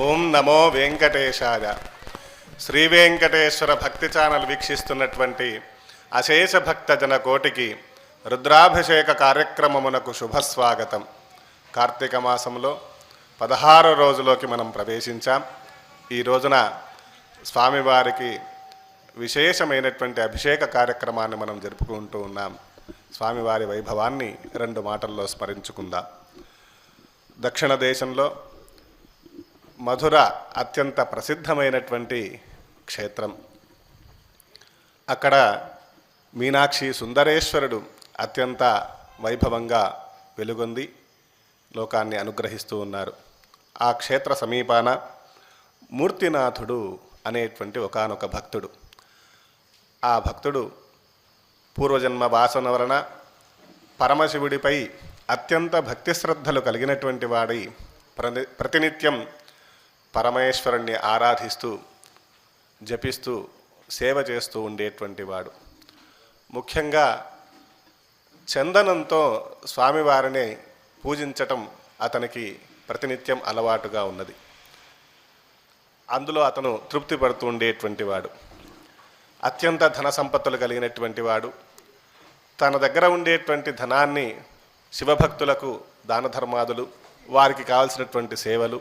ఓం నమో వెంకటేశాయ. శ్రీ వెంకటేశ్వర భక్తి ఛానల్ వీక్షిస్తున్నటువంటి అశేష భక్త జన కోటికి రుద్రాభిషేక కార్యక్రమమునకు శుభస్వాగతం. కార్తీక మాసంలో 16 రోజులోకి మనం ప్రవేశించాం. ఈ రోజున స్వామివారికి విశేషమైనటువంటి అభిషేక కార్యక్రమాన్ని మనం జరుపుకుంటూ ఉన్నాం. స్వామివారి వైభవాన్ని 2 మాటల్లో స్మరించుకుందాం. దక్షిణ దేశంలో మధుర అత్యంత ప్రసిద్ధమైనటువంటి క్షేత్రం. అక్కడ మీనాక్షి సుందరేశ్వరుడు అత్యంత వైభవంగా వెలుగొంది లోకాన్ని అనుగ్రహిస్తూ ఉన్నారు. ఆ క్షేత్ర సమీపాన మూర్తినాథుడు అనేటువంటి ఒకానొక భక్తుడు. ఆ భక్తుడు పూర్వజన్మ వాసన వలన పరమశివుడిపై అత్యంత భక్తి శ్రద్ధలు కలిగినటువంటి వాడి ప్రతినిత్యం పరమేశ్వరుణ్ణి ఆరాధిస్తూ జపిస్తూ సేవ చేస్తూ ఉండేటువంటి వాడు. ముఖ్యంగా చందనంతో స్వామివారిని పూజించటం అతనికి ప్రతినిత్యం అలవాటుగా ఉన్నది. అందులో అతను తృప్తి పడుతూ ఉండేటువంటి వాడు. అత్యంత ధన సంపత్తులు కలిగినటువంటి వాడు. తన దగ్గర ఉండేటువంటి ధనాన్ని శివభక్తులకు దాన ధర్మాదులు, వారికి కావాల్సినటువంటి సేవలు,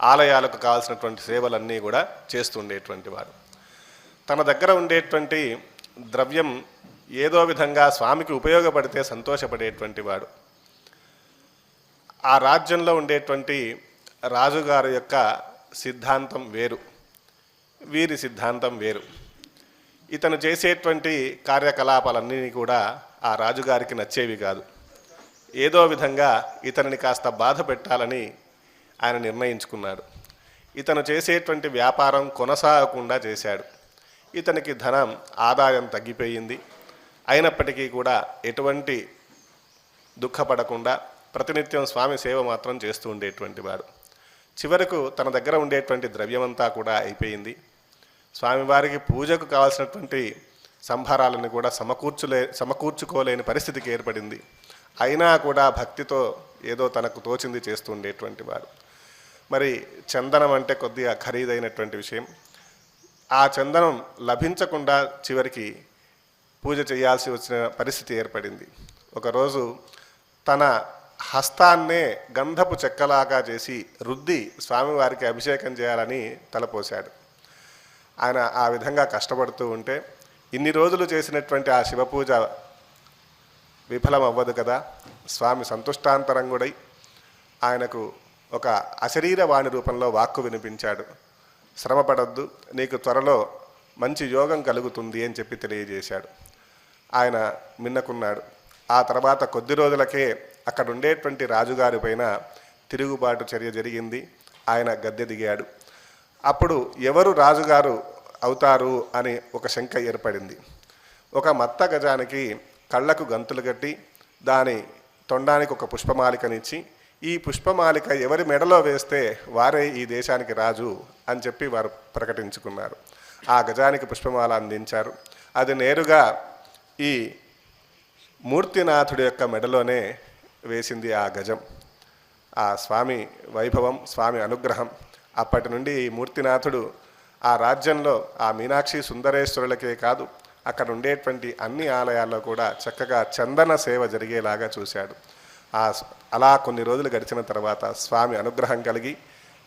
ఆలయాలకు కావాల్సినటువంటి సేవలన్నీ కూడా చేస్తుండేటువంటి వాడు. తన దగ్గర ఉండేటువంటి ద్రవ్యం ఏదో విధంగా స్వామికి ఉపయోగపడితే సంతోషపడేటువంటి వాడు. ఆ రాజ్యంలో ఉండేటువంటి రాజుగారి యొక్క సిద్ధాంతం వేరు, వీరి సిద్ధాంతం వేరు. ఇతను చేసేటువంటి కార్యకలాపాలన్నీ కూడా ఆ రాజుగారికి నచ్చేవి కాదు. ఏదో విధంగా ఇతనిని కాస్త బాధ పెట్టాలని ఆయన నిర్ణయించుకున్నాడు. ఇతను చేసేటువంటి వ్యాపారం కొనసాగకుండా చేశాడు. ఇతనికి ధనం ఆదాయం తగ్గిపోయింది. అయినప్పటికీ కూడా ఎటువంటి దుఃఖపడకుండా ప్రతినిత్యం స్వామి సేవ మాత్రం చేస్తూ ఉండేటువంటి వాడు. చివరకు తన దగ్గర ఉండేటువంటి ద్రవ్యమంతా కూడా అయిపోయింది. స్వామివారికి పూజకు కావాల్సినటువంటి సంభారాలను కూడా సమకూర్చుకోలేని పరిస్థితికి ఏర్పడింది. అయినా కూడా భక్తితో ఏదో తనకు తోచింది చేస్తూ ఉండేటువంటి వాడు. మరి చందనం అంటే కొద్దిగా ఖరీదైనటువంటి విషయం. ఆ చందనం లభించకుండా చివరికి పూజ చేయాల్సి వచ్చిన పరిస్థితి ఏర్పడింది. ఒకరోజు తన హస్తాన్నే గంధపు చెక్కలాగా చేసి రుద్ది స్వామివారికి అభిషేకం చేయాలని తలపోశాడు. ఆయన ఆ విధంగా కష్టపడుతూ ఉంటే ఇన్ని రోజులు చేసినటువంటి ఆ శివపూజ విఫలం అవ్వదు కదా. స్వామి సంతుష్టాంతరంగుడై ఆయనకు ఒక అశరీరవాణి రూపంలో వాక్కు వినిపించాడు. శ్రమపడద్దు, నీకు త్వరలో మంచి యోగం కలుగుతుంది అని చెప్పి తెలియజేశాడు. ఆయన మిన్నకున్నాడు. ఆ తర్వాత కొద్ది రోజులకే అక్కడ ఉండేటువంటి రాజుగారి పైన తిరుగుబాటు చర్య జరిగింది. ఆయన గద్దె దిగాడు. అప్పుడు ఎవరు రాజుగారు అవుతారు అని ఒక శంక ఏర్పడింది. ఒక మత్త గజానికి కళ్ళకు గంతులు కట్టి దాని తొండానికి ఒక పుష్పమాలికనిచ్చి, ఈ పుష్పమాలిక ఎవరి మెడలో వేస్తే వారే ఈ దేశానికి రాజు అని చెప్పి వారు ప్రకటించుకున్నారు. ఆ గజానికి పుష్పమాల అందించారు. అది నేరుగా ఈ మూర్తినాథుడి యొక్క మెడలోనే వేసింది ఆ గజం. ఆ స్వామి వైభవం, స్వామి అనుగ్రహం. అప్పటి నుండి ఈ మూర్తినాథుడు ఆ రాజ్యంలో ఆ మీనాక్షి సుందరేశ్వరులకే కాదు, అక్కడ ఉండేటువంటి అన్ని ఆలయాల్లో కూడా చక్కగా చందన సేవ జరిగేలాగా చూశాడు. అలా కొన్ని రోజులు గడిచిన తర్వాత స్వామి అనుగ్రహం కలిగి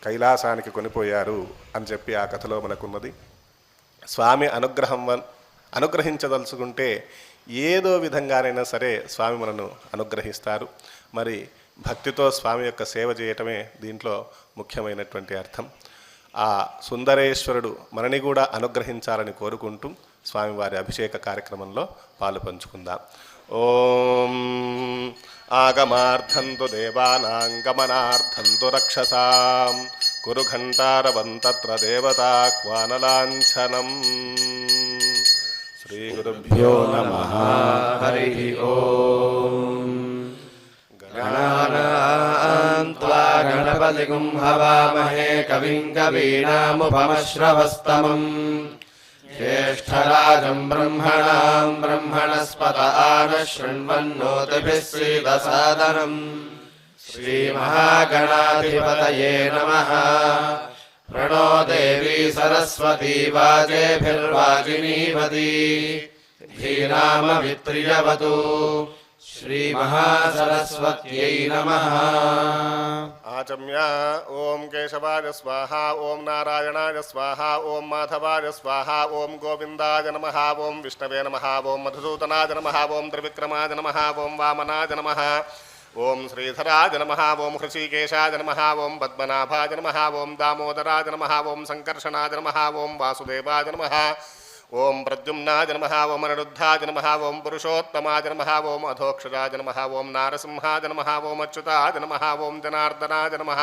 కైలాసానికి కొనిపోయారు అని చెప్పి ఆ కథలో మనకున్నది. స్వామి అనుగ్రహించదలుచుకుంటే ఏదో విధంగానైనా సరే స్వామి మనను అనుగ్రహిస్తారు. మరి భక్తితో స్వామి యొక్క సేవ చేయటమే దీంట్లో ముఖ్యమైనటువంటి అర్థం. ఆ సుందరేశ్వరుడు మనని కూడా అనుగ్రహించాలని కోరుకుంటూ స్వామివారి అభిషేక కార్యక్రమంలో పాలు పంచుకుందాం. ఓం ఆగమార్థంతు దేవానాం గమనార్థంతు రక్షసాం కురు ఘంటారవంతత్ర దేవతాహ్వానలాంఛనం. శ్రీ గురుభ్యో నమః. హరి ఓం. గణానాం త్వా గణపతిగుం హవామహే కవిం కవీనాముపమశ్రవస్తమం జ్యేష్ఠరాజం బ్రహ్మణాం బ్రహ్మణస్పత ఆనః శృణ్వన్నోతిభిः सीदसादनम् श्रीमहागणाधिपतये नमः। प्रणो देवी सरस्वती वाजेभिर्वाजिनीवती धीनामवित्रियवतु श्रीमहासरस्वत्यै नमः। आचम्य ओम केशवाय स्वाहा ओम नारायणाय स्वाहा ओम माधवाय स्वाहा ओम गोविंदाय नमः ओम विष्णवे नमः ओम मधुसूदनाय नमः ओम त्रिविक्रमाय नमः ओम वामनाय नमः ओम श्रीधराय नमः ओम हृषिकेशाय नमः ओम पद्मनाभाय नमः ओम दामोदराय नमः ओम संकर्षणाय नमः ओम वासुदेवाय नमः ओम प्रद्युम्नाय नमः ओम अनिरुद्धाय नमः ओम पुरुषोत्तमाय नमः ओम अधोक्षजाय नमः ओम नारसिंहाय नमः ओम अच्युताय नमः ओम जनार्दनाय नमः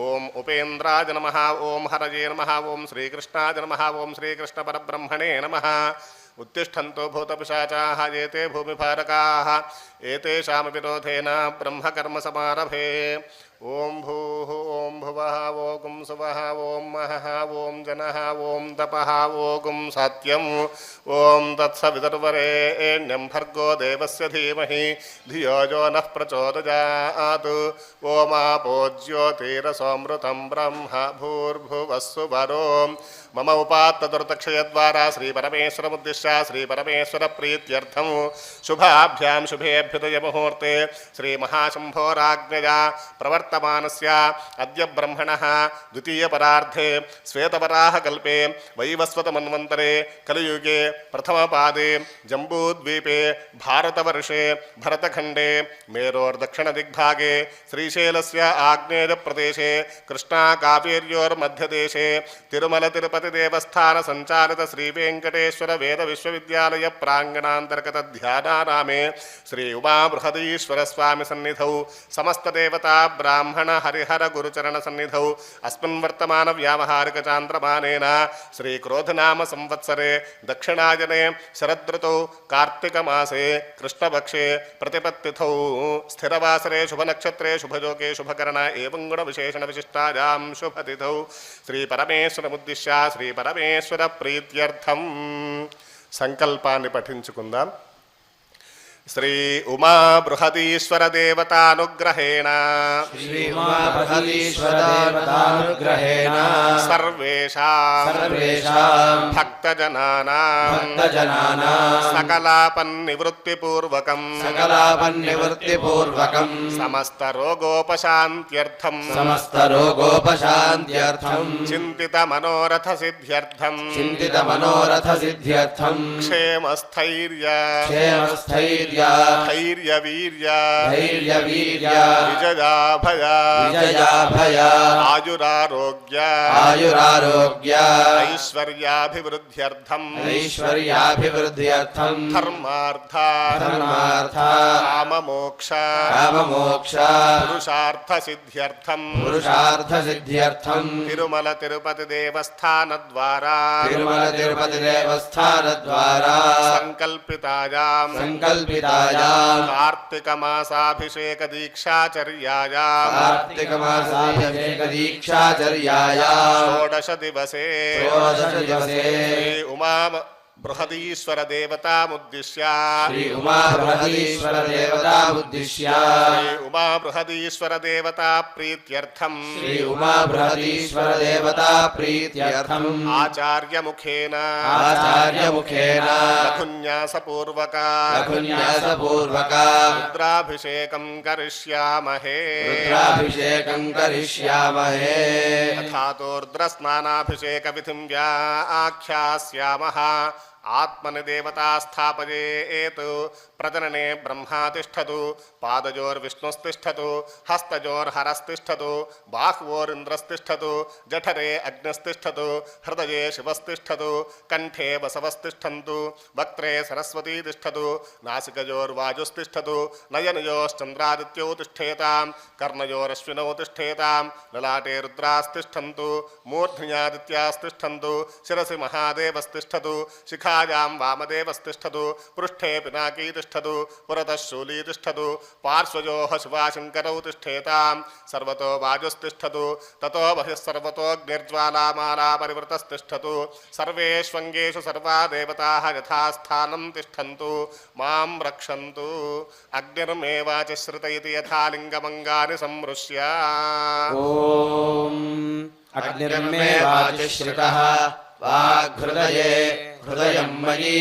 ओम उपेन्द्राय नमः ओम हरये नमः ओम श्रीकृष्णाय नमः ओम श्रीकृष्णपरब्रह्मणे नमः। उत्तिष्ठन्तो भूतपिशाचाः एते भूमिभारकाः एतेषां विरोधेन ब्रह्मकर्मसमारभे। ओम भूः ओम भुवः ओं सुवः ओम महः ओम जनः ओम तपः ओं सत्यम् ओम तत्सवितुर्वरेण्यं भर्गो देवस्य धीमहि धियो यो नः प्रचोदयात्। ओमापो ज्योतिरसोऽमृतं ब्रह्म भूर्भुवस्सु वरो मम उपात्तदुर्तक्षयद्वारा श्रीपरमेश्वरमुद्दिश्य श्रीपरमेश्वरप्रीत्यर्थं शुभाभ्यां शुभेभ्युदयमुहूर्ते श्रीमहाशम्भोराज्ञया प्रवर्तमानस्य अद्य ब्रह्मणः द्वितीयपरार्धे श्वेतवराहकल्पे वैवस्वतमन्वन्तरे कलियुगे प्रथमपादे जम्बूद्वीपे भारतवर्षे भरतखण्डे मेरोर्दक्षिणदिग्भागे श्रीशैलस्य आग्नेयप्रदेशे कृष्णाकावेर्योर्मध्यदेशे तिरुमलतिरुपतिदेवस्थानसञ्चालित श्रीवेङ्कटेश्वर वेदविश्वविद्यालय प्राङ्गणान्तर्गत ध्यानारामे श्री उमाबृहदीश्वरस्वामि सन्निधौ समस्तदेवता ब्राह्मण हरिहर गुरुचरण सन्निधौ अस्मिन् वर्तमान व्यावहारिक चान्द्रमानेन श्री क्रोधनाम संवत्सरे दक्षिणायने शरदृतौ कार्तिकमासे कृष्णपक्षे प्रतिपत्तिथौ स्थिरवासरे शुभनक्षत्रे शुभयोगे शुभकरण एवं गुणविशेषण विशिष्टायां शुभतिथौ श्रीपरमेश्वरमुद्दिश्य श्रीपरमेश्वरप्रीत्यर्थं संकल्पाన్ని పఠించుకుందాం। श्री उमा बृहदीश्वर देवतानुग्रहेण श्री उमा बृहदीश्वर देवतानुग्रहेण सर्वेषां भक्तजनानां सकलापन्निवृत्तिपूर्वकं समस्तरोगोपशान्त्यर्थं चिन्तितमनोरथसिद्ध्यर्थं क्षेमस्थैर्य धैर्यवीर्य विजयाभय आयुरारोग्य ऐश्वर्याभिवृद्ध्यर्थं धर्मार्थ काममोक्ष पुरुषार्थसिद्ध्यर्थं तिरुमल तिरुपति देवस्थानद्वारा संकल्पितायां कार्तिक मासाभिषेक दीक्षाचर्याया षोडश दिवसे श्री उमा बृहदीश्वर देवतामुद्दिश्य श्री उमा बृहदीश्वर देवता प्रीत्यर्थं आचार्य मुखेन लघुन्यासपूर्वक रुद्राभिषेकं करिष्यामहे तथातोर्द्रस्नानाभिषेक विधिं व्याख्यास्यामः। आत्मनि देवता स्थापयेत् प्रजनने ब्रह्मा तिष्ठतु पादयोर्विष्णुस्तिष्ठतु हस्तयोर्हरस्तिष्ठतु बाह्वोरिन्द्रस्तिष्ठतु जठरे अग्निस्तिष्ठतु हृदये शिवस्तिष्ठतु कंठे वसवस्तिष्ठन्तु वक्त्रे सरस्वती तिष्ठतु नासिकयोर्वायुस्तिष्ठतु नयनयोश्चन्द्रादित्यौ तिष्ठेतां कर्णयोरश्विनौ तिष्ठेतां ललाटे रुद्रास्तिष्ठन्तु मूर्ध्न्यादित्यास्तिष्ठन्तु शिरसि महादेवस्तिष्ठतु शिखा शिखायां वामदेवस्तिष्ठतु पृष्ठे पिनाकी तिष्ठतु पुरतः शूली तिष्ठतु पार्श्वयोः शिवाशङ्करौ तिष्ठेतां सर्वतो वायुस्तिष्ठतु ततो बहिः सर्वतोऽग्निर्ज्वालामाला परिवृतस्तिष्ठतु सर्वेष्वङ्गेषु सर्वा देवताः यथास्थानं तिष्ठन्तु मां रक्षन्तु अग्निर्मेवाचिश्रित इति यथा लिङ्गमङ्गानि संमृश्य ॐ अग्निर्मेवाचिश्रितः वाग्हृदये हृदयं मयि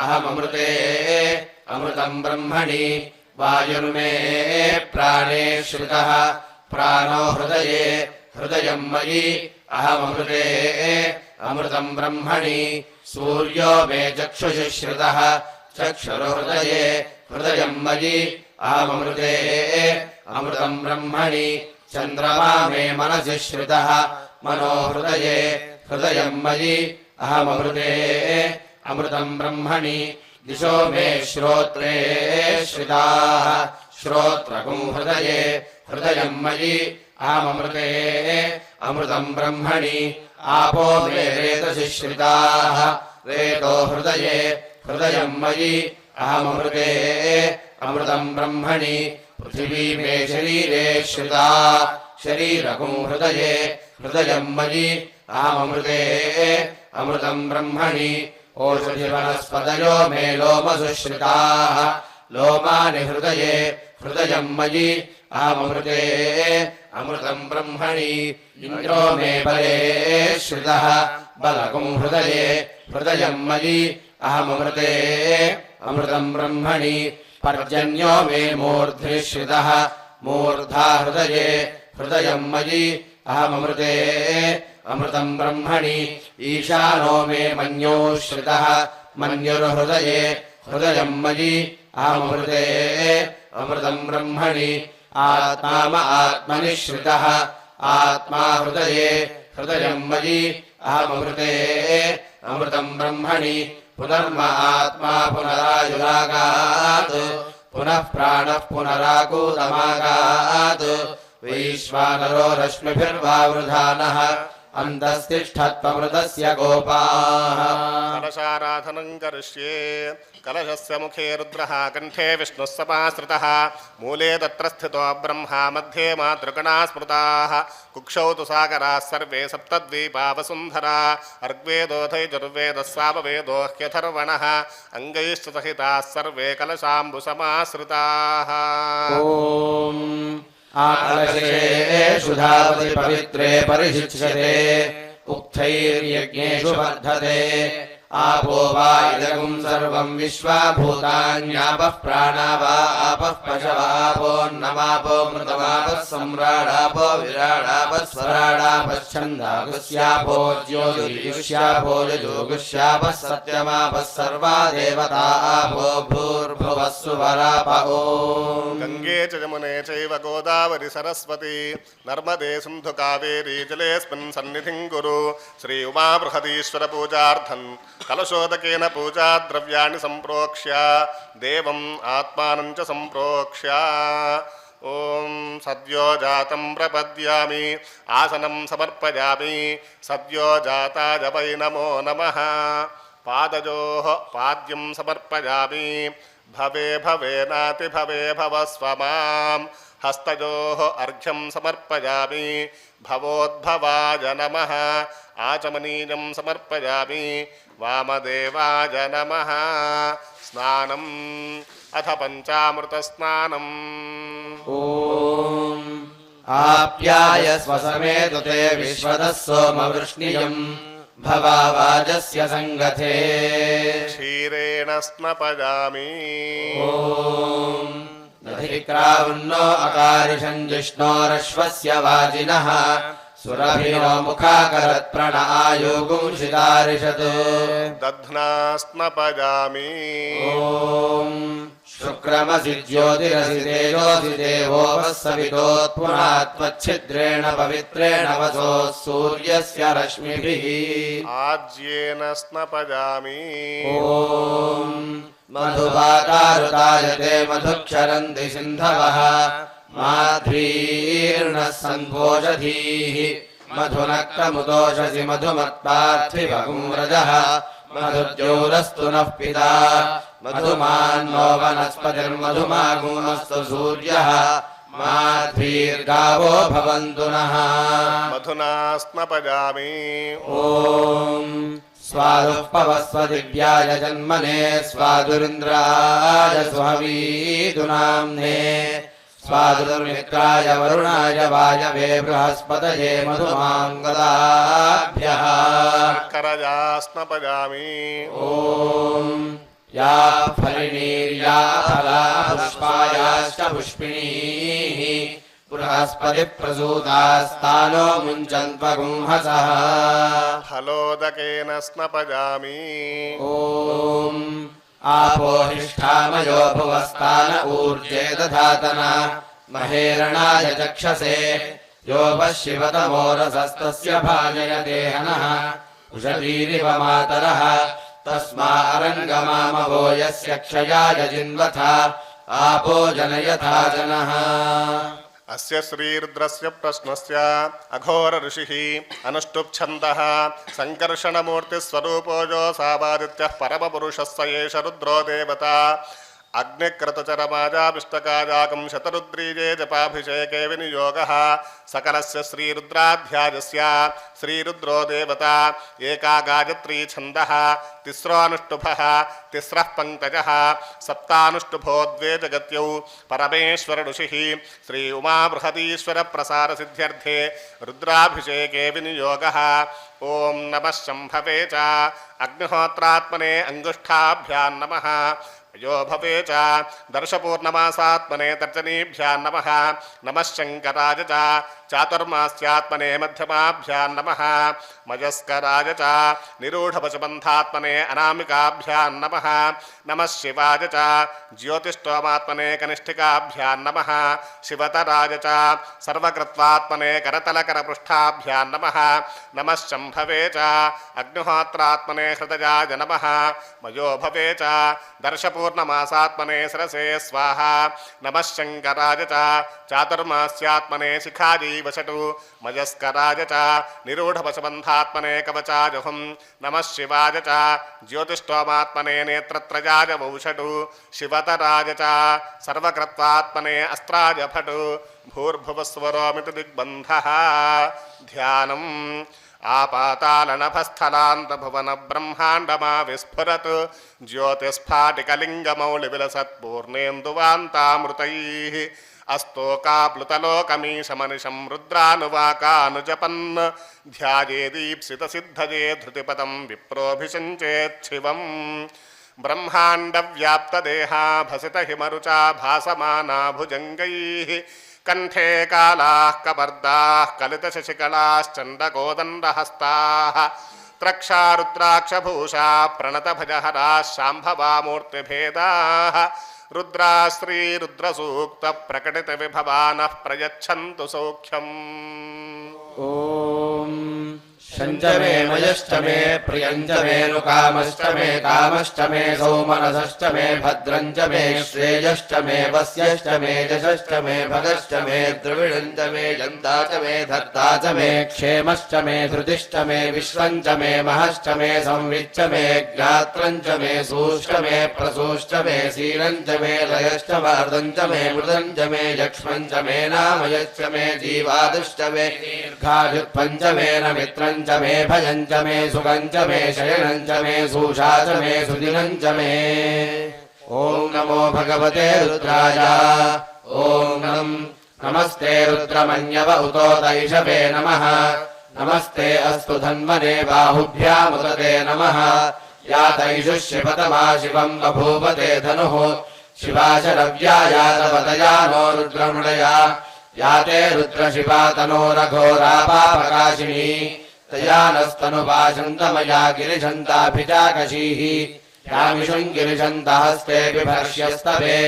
अहममृते अमृतं ब्रह्मणि वायुर्मे प्राणे श्रितः प्राणो हृदये हृदयं मयि अहममृते अमृतं ब्रह्मणि सूर्यो मे चक्षुषि श्रितः चक्षुर्हृदये हृदयं मयि अहममृते अमृतं ब्रह्मणि चन्द्रमा मे मनसि श्रितः मनो हृदये हृदयं मयि अहममृते अमृतं ब्रह्मणि दिशो मे श्रोत्रे श्रिताः श्रोत्रकुं हृदये हृदयं मयि अहममृते अमृतं ब्रह्मणि आपो मे रेतसि श्रिताः रेतो हृदये हृदयं मयि अहममृते अमृतं ब्रह्मणि पृथिवी मे शरीरे श्रिता शरीरकुं हृदये हृदयं मयि अहममृते अमृतं ब्रह्मणि ओषधिवनस्पतयो मे लोमसु श्रिताः लोमानि हृदये हृदयं मयि अहममृते अमृतं ब्रह्मणि इन्द्रो मे बले श्रितः बलकुं हृदये हृदयं मयि अहममृते अमृतं ब्रह्मणि पर्जन्यो मे मूर्ध्नि श्रितः मूर्धा हृदये हृदयं मयि अहममृते अमृतं ब्रह्मणि ईशानो मे मन्यो श्रितः मन्युर्हृदये हृदयं मयि अहममृते अमृतं ब्रह्मणि आत्मा आत्मनि श्रितः आत्मा हृदये हृदयं मयि अहममृते अमृतं ब्रह्मणि पुनर्म आत्मा पुनरायुरागात् पुनः प्राणः पुनराकूतमागात् वैश्वानरो रश्मिभिर्वावृधानः अन्तस्तिष्ठत्वमृतस्य गोपाः कलशाराधनं करिष्ये कलशस्य मुखे रुद्रः कण्ठे विष्णुः समाश्रितः मूले तत्र स्थितो ब्रह्मा मध्ये मातृगणा स्मृताः कुक्षौ तु सागराः सर्वे सप्तद्वीपा वसुन्धरा ऋग्वेदोऽथैजुर्वेदः सामवेदो ह्यथर्वणः अङ्गैश्च सहिताः सर्वे कलशाम्बुसमाश्रिताः ॐ आकलशेषु धावति पवित्रे परिशिच्यते उक्थैर्यज्ञेषु वर्धते आपो वा इदगुं सर्वं विश्वाभूतान्यापः प्राणा वा आपः पशवापोऽन्नमापो मृतमापः सम्राडापो विराडापः स्वराडापश्छन्दागुस्यापो ज्योतिर्युष्यापो यजोगुष्यापः सत्यमापः सर्वा देवता आपो भूर्भुवः सुवराप ॐ गंगे च यमुने चैव गोदावरी सरस्वती नर्मदे सिन्धु कावेरी जलेऽस्मिन् सन्निधिं कुरु श्री उमा बृहदीश्वर पूजार्थं कलशोदकेन पूजा द्रव्याणि सम्प्रोक्ष्य देवम् आत्मानं च सम्प्रोक्ष्य ओम सद्यो जातं प्रपद्यामि आसनं समर्पयामि सद्यो जाताय वै नमो नमः पादयोः पाद्यं समर्पयामि भवे भवेनाति भवे भवस्व मां हस्तयोः अर्घ्यं समर्पयामि भवोद्भवाय नमः आचमनीयं समर्पयामि वामदेवाय नमः स्नानम् अथ पञ्चामृतस्नानम् ॐ आप्याय स्वसमेतु ते विश्वतः सोमवृष्णियम् भवावाजस्य सङ्गथे क्षीरेण स्नपयामि ॐ दधिक्रावन्नो अकारिषम् जिष्णोरश्वस्य वाजिनः सुरभिनो मुखाकरत् प्रण आयुगुंसितारिषत् दध्ना स्नपयामि ॐ शुक्रमसि ज्योतिरसि तेजोऽसि देवो वः सवितोत्पुनात्वच्छिद्रेण पवित्रेण वसोः सूर्यस्य रश्मिभिः आज्येन स्नपयामि ॐ मधुपातारुतायते मधुक्षरन्ति सिन्धवः माध्वीर्णः सन्भोषधीः मधुनक्तमुदोषसि मधुमत्पार्थिवगुं रजः मधुर्योरस्तु नः पिता मधुमान्नो वनस्पतिर्मधुमागुमस्तु सूर्यः माध्वीर्गावो भवन्तु नः मधुना स्नपयामि ॐ स्वादुः पवस्व दिव्याय जन्मने स्वादुरिन्द्राय सुहवीदुनाम्ने स्वादुर्मित्राय वरुणाय वायवे बृहस्पतये मधुमाङ्गलाभ्यः करया स्नपयामि ॐ या फलिनीर्या फला पुष्पायाश्च पुष्पिणीः बृहस्पतिप्रसूतास्तानो मुञ्चन्त्वगुंहसः फलोदकेन स्नपयामि ॐ आपोहिष्ठामयो भुवस्तान ऊर्जे दधातन महेरणाय चक्षसे यो पश्यवतमोरसस्तस्य भाजयदेहनः उषतीरिव मातरः तस्मा अरङ्गमामवो यस्य क्षयाय जिन्वथा आपो जनयथा जनः अस्य श्रीरुद्रस्य प्रश्नस्य अघोर ऋषिः अनुष्टुप्छन्दः सङ्कर्षणमूर्तिस्वरूपो यो सावादित्यः परमपुरुषः स एष रुद्रो देवता अग्निक्रतुचरमाजापिष्टकाजाकं शतरुद्रीजे जपाभिषेके विनियोगः सकलस्य श्रीरुद्राध्यायस्य श्रीरुद्रो देवता एका गायत्री छन्दः तिस्रोऽनुष्टुभः तिस्रः पङ्कजः सप्तानुष्टुभो द्वे जगत्यौ परमेश्वर ऋषिः श्री उमा बृहदीश्वर प्रसार सिद्ध्यर्थे रुद्राभिषेके विनियोगः ॐ नमः शम्भवे च अग्निहोत्रात्मने अङ्गुष्ठाभ्यां नमः यो भवे च दर्शपूर्णमासात्मने तर्जनीभ्यां नमः नमः शङ्कराय च चातुर्मास्यात्मने मध्यमाभ्यां नमः मयस्कराय च निरूढपशुबन्धात्मने अनामिकाभ्यां नमः नमः शिवाय च ज्योतिष्टोमात्मने कनिष्ठिकाभ्यां नमः शिवतराय च सर्वकृत्वात्मने करतलकरपृष्ठाभ्यां नमः नमः शम्भवे च अग्निहोत्रात्मने हृदयाय नमः मयो भवे च दर्शपूर्णमासात्मने सरसे स्वाहा नमः शङ्कराय च चातुर्मास्यात्मने शिखाजी वषटु मयस्कराय च निरूढपशुबन्धात्मने कवचाजुहं नमः शिवाय च ज्योतिष्टोमात्मने नेत्रत्रयाय वौषटु शिवतराय च सर्वकृत्वात्मने अस्त्राय फटु भूर्भुवस्वरोमिति दिग्बन्धः ध्यानम् आपातालनभस्थलान्तभुवन ब्रह्माण्डमा विस्फुरत् ज्योतिस्फाटिकलिङ्गमौलिविलसत्पूर्णेन्दुवान्तामृतैः अस्तोकाप्लुतलोकमीशमनिशं रुद्रानुवाकानुजपन् ध्यायेदीप्सितसिद्धये धृतिपदं विप्रोऽभिषञ्चेच्छिवम् ब्रह्माण्डव्याप्तदेहा भसितहिमरुचा भासमाना भुजङ्गैः कंठे कालाः कपर्दाः कलितशशिकलाश्चण्डकोदण्डहस्ताः त्रक्षा रुद्राक्षभूषा प्रणतभजहराः शाम्भवा मूर्तिभेदाः रुद्रा श्रीरुद्रसूक्तप्रकटितविभवानः प्रयच्छन्तु सौख्यम् ॐ शञ्च मे मयश्च मे प्रियञ्च मे नुकामश्च मे कामश्च मे सौमनसश्च मे भद्रञ्च मे श्रेयश्च मे वस्यश्च मे यशश्च मे भगश्च मे द्रविडञ्च मे जन्ता च मे धर्ता च मे क्षेमश्च मे धृतिश्च मे विश्वञ्च मे महश्च मे संविच्च मे ज्ञात्रञ्च मे सूश्च मे प्रसूश्च मे शीलञ्च मे लयश्च वार्धञ्च मे मृदञ्च मे यक्ष्मञ्च मे नामयश्च मे जीवादुश्च मे दीर्घायुत्पञ्च मे न मित्रञ्च मे भयञ्च मे सुखञ्च मे शयनञ्च मे सूषा च मे सुदिनञ्च मे ॐ नमो भगवते रुद्राय ॐ नमस्ते रुद्रमन्यव उतो दैषवे नमः नमस्ते अस्तु धन्वने बाहुभ्यामुदते नमः या तैषुः शिवतमा शिवम् बभूवते धनुः शिवा शरव्या या तवतया नो रुद्रमृडया या ते रुद्रशिवा तनोरघोरा पापकाशिनी तया नस्तनुपाशन्तमया गिरिशन्ताभिजाकशीः यामिषुम् गिरिशन्तहस्ते बिभर्ष्यस्तवे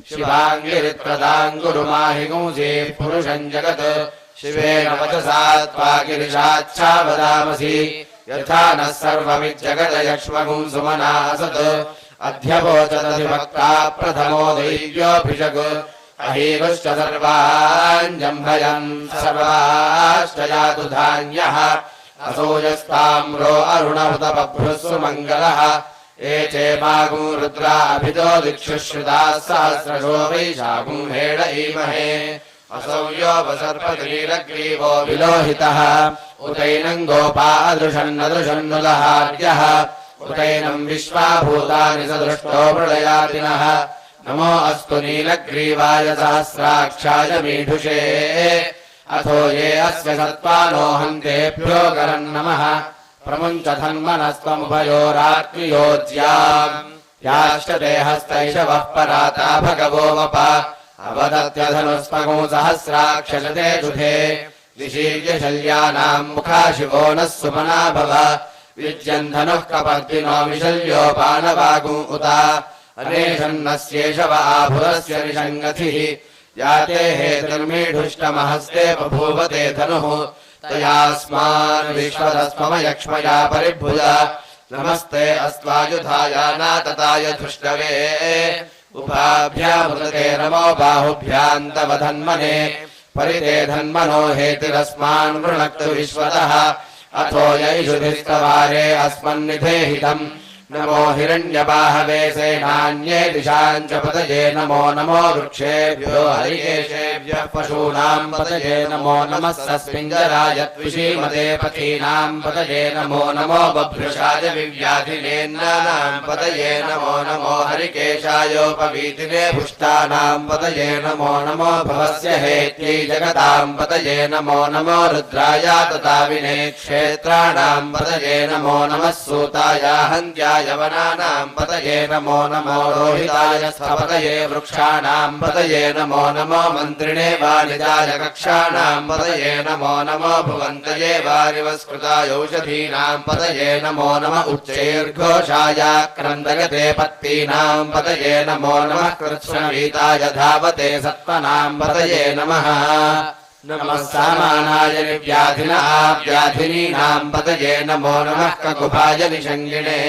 शिवाङ्गिरित्रदाङ्गुरुमाहि गुंसीः पुरुषम् जगत् शिवेन वचसा त्वा गिरिशाच्छा वदामसि यथा नः सर्वमिज्जगदयक्ष्मगुं सुमना असत् अध्यवोचदधिभक्ता प्रथमो दैव्योऽभिषग् अहीरुश्च सर्वाञ्जम्भयन् सर्वाश्च यातु धान्यः असौजस्ताम्रो अरुण उत बभ्रुस्सु मङ्गलः एचेमागुं रुद्रा अभितो दिक्षुश्रुताः सहस्रशो वैशाखुं हेड ईमहे असौ यो वसर्पतिनीलग्रीवो विलोहितः उतैनं गोपा अदृशन्नदृशन्नुदहार्यः उतैनं विश्वाभूतानि सदृष्टो प्रलयातिनः नमो अस्तु नीलग्रीवाय सहस्राक्षाय मीढुषे अथो ये अस्य सत्त्वानो हन्तेभ्यो करन्नमः प्रमुञ्चधन्मनस्त्वमुभयोरात्मयोज्याम् याश्चते हस्तैषवः पराता भगवो वप अवदत्यधनुस्मगो सहस्राक्षते जुषे दिशीर्यशल्यानाम् मुखा शिवो नः सुमना भव विज्यन्धनुः कपर्दिनो विशल्योपानवागुं उत अनेशन्नस्येष व आभुरस्य निषङ्गतिः याते हेतुर्मीढुष्टमहस्ते बभूवते धनुः तयास्मान् विश्वदस्मम यक्ष्मया परिभुज नमस्ते अस्त्वायुधायानातताय धृष्टवे उभाभ्यामृते नमो बाहुभ्याम् तव धन्मने परिते धन्मनो हेतिरस्मान् वृणक्तु विश्वतः अथो यैषुधिस्तवारे अस्मन्निधेहितम् नमो हिरण्यबाहवे सेनान्ये दिशाम् च पतये नमो नमो वृक्षेभ्यो हरिकेशेभ्यः पशूनाम् पतये नमो नमः सस्मिञ्जराय द्विषीमते पथीनाम् पतये नमो नमो बभ्रुषाय विव्याधिनेन्नानाम् पतये नमो नमो हरिकेशायोपवीतिने पुष्टानाम् पतये नमो नमो भवस्य हेत्यै जगताम् पतये नमो नमो रुद्राय तताविने क्षेत्राणाम् पतये नमो नमः सूताय हन्त्याय यवनानाम् पतये नमो नमो रोहिताय स्थपतये वृक्षाणाम् पतये नमो नमो मन्त्रिणे वाणिजाय कक्षाणाम् पतये नमो नमो भुवन्तये वारिवस्कृताय औषधीनाम् पतये नमो नम उच्चैर्घोषाय क्रन्दगते पत्तीनाम् पतये नमो नमः कृत्स्नवीताय धावते सत्त्वनाम् पतये नमः नमः सामानाय व्याधिनीनाम् पतये नमो नमः ककुभाय निषङ्गिणे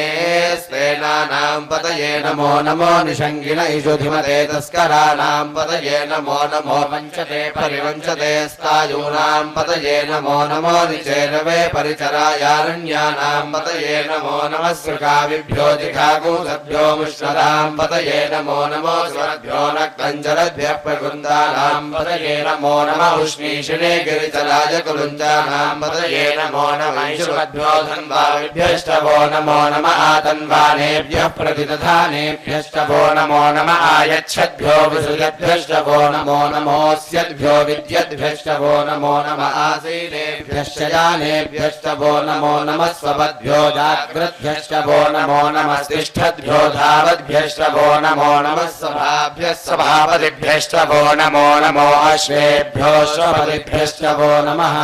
स्तेनानाम् पतये नमो नमो निषङ्गिण इषुधिमते तस्कराणाम् पतये नमो नमो वञ्चते परिवञ्चते स्तायूनाम् पतये नमो नमो निचेरवे परिचरायारण्यानाम् पतये नमो नमः सृकाविभ्यो जिघागूसभ्यो मुष्णदाम् पतये नमो नमो स्वरभ्यो नक्तञ्जलभ्यः प्रकृन्दानाम् पतये नमो नमः ईशिने गिरिचलाय कुलुञ्जानाम् पतये नमो नमः ईशुभ्यो धन्वाभ्यश्चवो नमो नम आतन्वानेभ्यः प्रतिदधानेभ्यश्चवो नमो नम आयच्छद्भ्यो विसृजद्भ्यश्चवो नमो नमोऽस्यद्भ्यो विद्यद्भ्यश्चवो नमो नम आसीनेभ्यश्च यानेभ्यश्चवो नमो नमः स्वपद्भ्यो जाग्रद्भ्यश्चवो नमो नमः तिष्ठद्भ्यो धावद्भ्यश्चवो नमो नमः सभाभ्यः सभापतिभ्यश्चवो नमो नमो अश्वेभ्यो पदिभ्यश्च वो नमः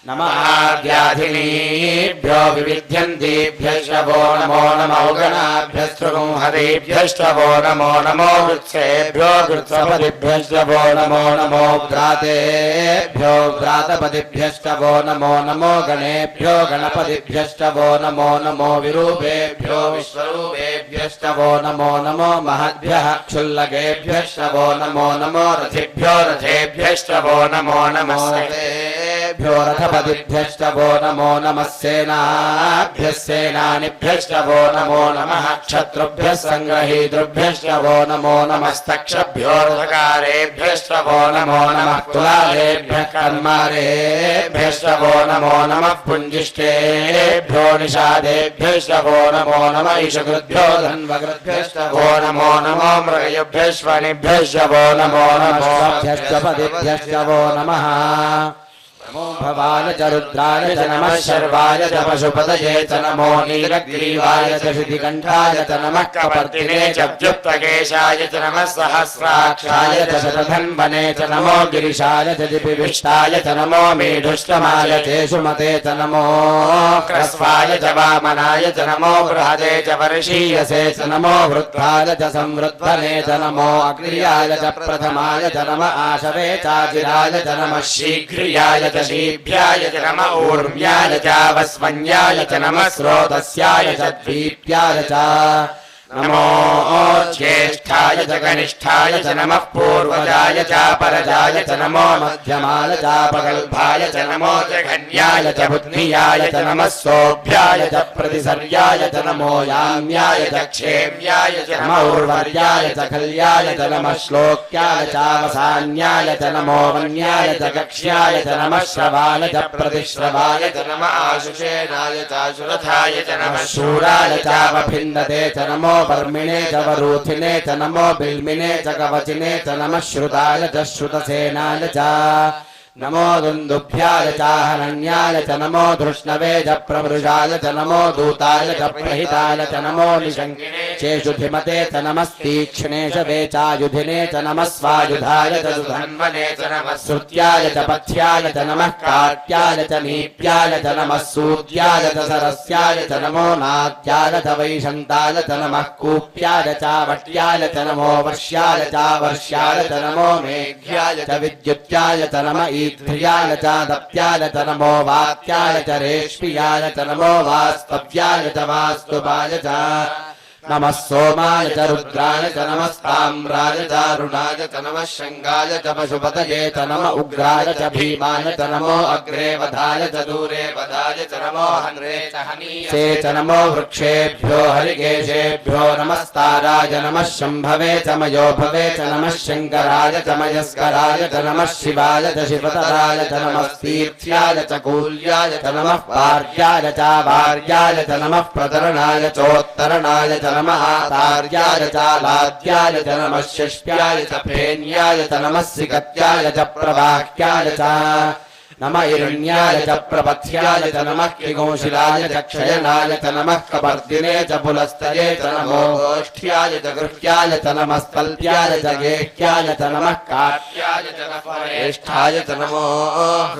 नमः व्याधिनीभ्यो विविध्यन्तीभ्यश्च वो नमो नमो गणाभ्यस्तृगुंहरेभ्यश्च वो नमो नमो वृत्सेभ्यो वृत्सपदिभ्यश्च वो नमो नमो व्रातेभ्यो व्रातपदिभ्यश्च वो नमो नमो गणेभ्यो गणपतिभ्यश्च वो नमो नमो विरूपेभ्यो विश्वरूपेभ्यश्च वो नमो नमो महद्भ्यः क्षुल्लकेभ्यश्च वो नमो नमो रथिभ्यो रथेभ्यश्च वो नमो नमस्तेभ्यो रथपतिभ्यश्च वो नमो नमः सेनाभ्यः सेनानिभ्यश्च वो नमो नमः क्षत्रुभ्यः सङ्ग्रहीतृभ्यश्च वो नमो नमस्तक्षभ्यो रथकारेभ्यश्च वो नमो नमः कुलालेभ्यः कर्मारेभ्यश्च वो नमो नमः पुञ्जिष्टेभ्यो निषादेभ्यश्च वो नमो नमः ईशकृद्भ्यो धन्वकृद्भ्यश्च वो नमो नमो मृगयुभ्यश्वनिभ्यश्च वो नमो नमः पदिभ्यश्च वो नमः नमो भवाय च रुद्राय च नमः शर्वाय च पशुपतये च नमो नीलग्रीवाय च शितिकण्ठाय च नमः कपर्दिने च व्युत्तकेशाय च नमः सहस्राक्षाय च शतधन्वने च नमो गिरिशाय च दिपिविष्टाय च नमो मेढुष्टमाय चेषुमते च नमो क्रस्वाय च वामनाय च नमो बृहदे च वर्षीयसे च नमो वृद्धाय च संवृद्धने च नमो अग्र्याय च प्रथमाय च नमः आशवे चाचिराय च नमः शीघ्रियाय च शीभ्याय च नमः ऊर्व्याय च वस्वन्याय च नमः स्रोतस्याय च द्वीप्याय च नमो ज्येष्ठाय ज्येष्ठाय च कनिष्ठाय च नमः पूर्वजाय च परजाय च नमो मध्यमाय च पगल्भाय च नमो जघन्याय च बुद्धियाय च नमः सोऽभ्याय च प्रतिसर्याय च नमो याम्याय च क्षेम्याय च नमो उर्वर्याय च खल्याय च नमः श्लोक्याय च अवसान्याय च नमो वन्याय च कक्ष्याय च नमः श्रवाय च प्रतिश्रवाय च नमः आशुषेणाय च आशुरथाय च नमः शूराय च वभिन्नते च नमो वर्मिणे च वरूथिने च नमो बिल्मिने च कवचिने च नमः श्रुताय च श्रुतसेनाय च नमो दुन्दुभ्याय च हनन्याय च नमो धृष्णवे च प्रवृषाय च नमो दूताय च प्रहिताय च नमो निशङ्किने चेषुधिमते च नमस्तीक्ष्णे च वेचायुधिने च नमः स्वायुधाय च सुधन्वने च नमः श्रुत्याय च पथ्याय च नमः काट्याय च नीप्याय च नमः सूद्याय च सरस्याय च नमो नाद्याय च वैशन्ताय च नमः कूप्याय च वट्याय च नमो वर्ष्याय च वर्ष्याय च नमो मेघ्याय च विद्युत्याय च नमः ध्रियाय च दप्त्याय च नमो वात्याय च रेष्म्याय च नमो वास्तव्याय च वास्तुपाय च नमः सोमाय च रुद्राय च नमस्ताम्राय च अरुणाय च नमः शङ्गाय च पशुपतये च नमः उग्राय च भीमाय च नमो अग्रे वधाय च दूरे वधाय च नमो हन्रे च हनीसे च नमो वृक्षेभ्यो हरिकेशेभ्यो नमस्ताराय नमः शम्भवे च मयोभवे च नमः शङ्कराय च मयस्कराय च नमः शिवाय च शिवतराय च नमस्तीर्थ्याय च कूल्याय च नमः पार्याय च वार्याय च नमः प्रतरणाय चोत्तरणाय च नमः आतार्याय च लाद्याय च नमः शिष्प्याय च फेन्याय च नमः सिकत्याय च प्रवाह्याय च नमः हिरण्याय च प्रपथ्याय च नमः किगोशिलाय च क्षयनाय च नमः कपर्दिने च पुलस्तये च नमो गोष्ठ्याय च गृह्याय च नमः स्थल्प्याय च गेह्याय च नमः काट्याय च ज्येष्ठाय च नमो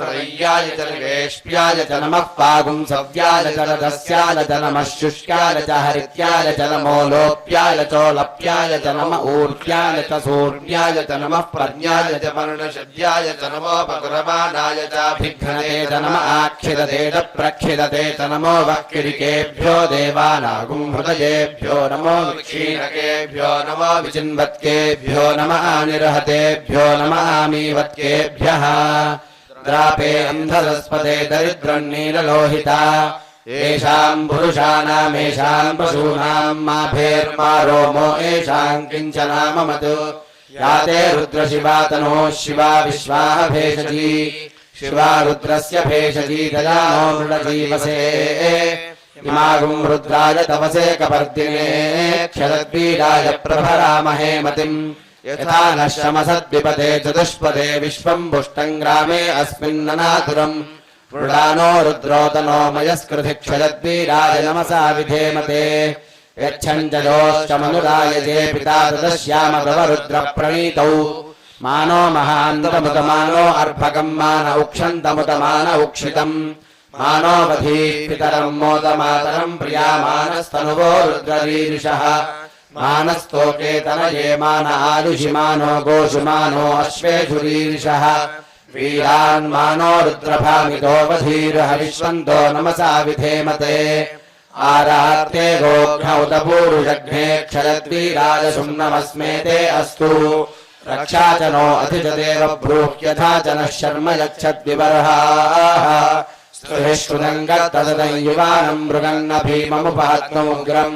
हृदयाय च निवेश्याय च नमः पागुंसव्याय च रजस्याय च नमः शुष्याय च हरित्याय च नमो लोप्याय चोलप्याय च नमः ऊर्ध्याय च सूर्याय च नमः प्रज्ञाय च वर्णशद्याय च नमो पकुरमाणाय च भिघ्नते च नमः आक्षिदते च प्रक्षिदते च नमो वक्किरिकेभ्यो देवानागुं हृदयेभ्यो नमो विक्षीणकेभ्यो नमो विचिन्वत्केभ्यो नमः निरहतेभ्यो नमः आमीवत्केभ्यः द्रापे अन्धरस्पते दरिद्रन्नीललोहिता येषाम् पुरुषाणामेषाम् पशूनाम् माभेर्मा रोमो येषाम् किञ्चनाममत् याते रुद्रशिवा तनोः शिवा विश्वाः भेषजी शिवा रुद्रस्य भेषजी दयानो मृडजीवसे इमागुम् रुद्राय तवसे कपर्दिने क्षरद्वीराय प्रभरामहे मतिम् यथा नः शमसद्विपदे चतुष्पदे विश्वम् पुष्टम् ग्रामे अस्मिन्ननातुरम् मृडानो रुद्रोतनो मयस्कृधि क्षरद्वीराय नमसा विधेमते यच्छञ्जयोश्चमनुराय जे पिता तदश्यामप्रवरुद्रप्रणीतौ मानो महान्तमुतमानो अर्भकम् मान उक्षन्तमुतमान उक्षितम् मानो वधीः पितरम् मोदमातरम् प्रियामानस्तनुवो रुद्ररीरिषः मानस्तोकेतनये मान आयुषि मानो गोषु मानो अश्वेषुरीरिषः वीरान् मानो रुद्रभामितो वधीरः विश्वन्तो नमसा विधेमते आरात्ते गोघ्नौतपूरुषघ्ने क्षरद्वीराय सुम्नमस्मेते अस्तु रक्षा च नो अधिजदेव ब्रूह्यथा च नः शर्म यच्छद्विबर्हाः स्तुहिष्ठुदङ्गत्तदं युवानम् मृगन्न भीममुपहत्तमुग्रम्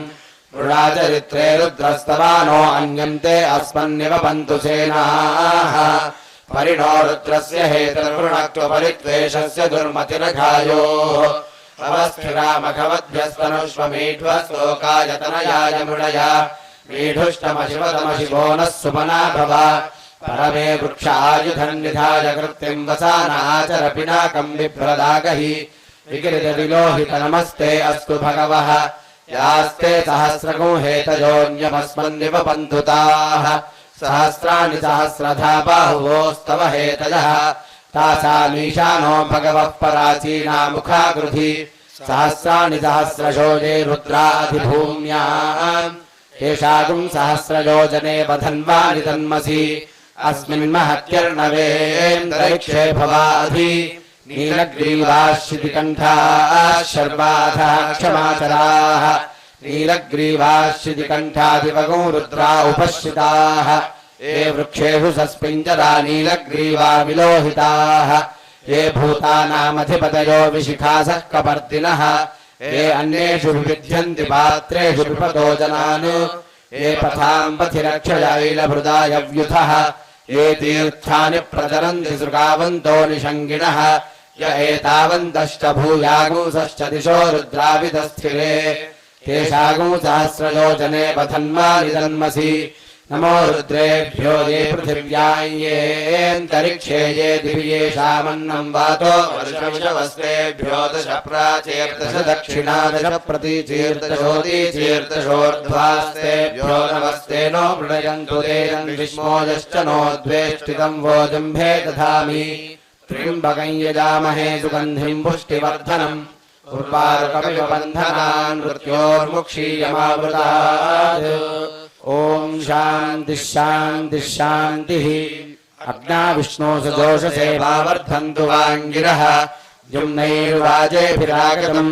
मृडाचरित्रे रुद्रस्तवानो अन्यन्ते अस्मन्निव पन्तु सेनाः परिणो रुद्रस्य हेतुर्वृणत्वपरित्वेषस्य दुर्मतिरघायोः अवस्थिरामघवद्भ्यस्तनुष्वमीढ्वस्तोकायतनयाय मृडया मीढुष्टमशिवतमशिवो नः सुमना भव परमे वृक्ष आयुधन्निधाय कृत्तिम् वसान आचर पिनाकम् बिभ्रदागहि विकृतविलोहित नमस्ते अस्तु भगवः यास्ते सहस्रगुं हेतयोऽन्यमस्मन्निव पन्थुताः सहस्राणि सहस्रधा बाहुवोस्तव हेतयः तासामीशानो भगवः पराचीना मुखाकृधि सहस्राणि सहस्रशोजे रुद्राधिभूम्याम् येषागुम् सहस्रयोजने वधन्वानि तन्मसि अस्मिन्महत्यर्णवेन्द्रैक्षे भवाधि नीलग्रीवाः शितिकण्ठाः शर्वाधः क्षमाचराः नीलग्रीवाः शितिकण्ठादिवगो रुद्रा उपश्रिताः ये वृक्षेषु सस्पिञ्जरा नीलग्रीवा विलोहिताः ये भूतानामधिपतयो विशिखासः कपर्दिनः ये अन्येषु विविध्यन्ति पात्रेषु विपतो जनान् ये पथाम् पथिरक्षयैलभृदाय व्युथः ये तीर्थानि प्रचरन्ति सृगावन्तो निषङ्गिणः य एतावन्तश्च भूयागुंसश्च दिशो रुद्राविदस्थिरे तेषागुंसहस्रयोजने पथन्मानिदन्मसि नमो रुद्रेभ्यो ये पृथिव्यां येऽन्तरिक्षे ये दिवि येषामन्नं वातो वर्षविषवस्तेभ्यो दश प्राचेर्दश दक्षिणा दश प्रतीचीर्दशोदीचीर्दशोर्ध्वास्तेभ्यो नमस्ते नो मृणयन्तु तेजं विष्मोजश्च नो द्वेष्टितं वोजम्भे दधामि त्र्यम्बकं यजामहे सुगन्धिं पुष्टिवर्धनम् उर्वारुकमिव बन्धनान् मृत्योर्मुक्षीयमावृतात् ओम शांति शांति शांतिः अग्ना विष्णु सजोषसे वावर्धन्तु वाङ्गिरः जुम्नैर्वाजेभिरागतम्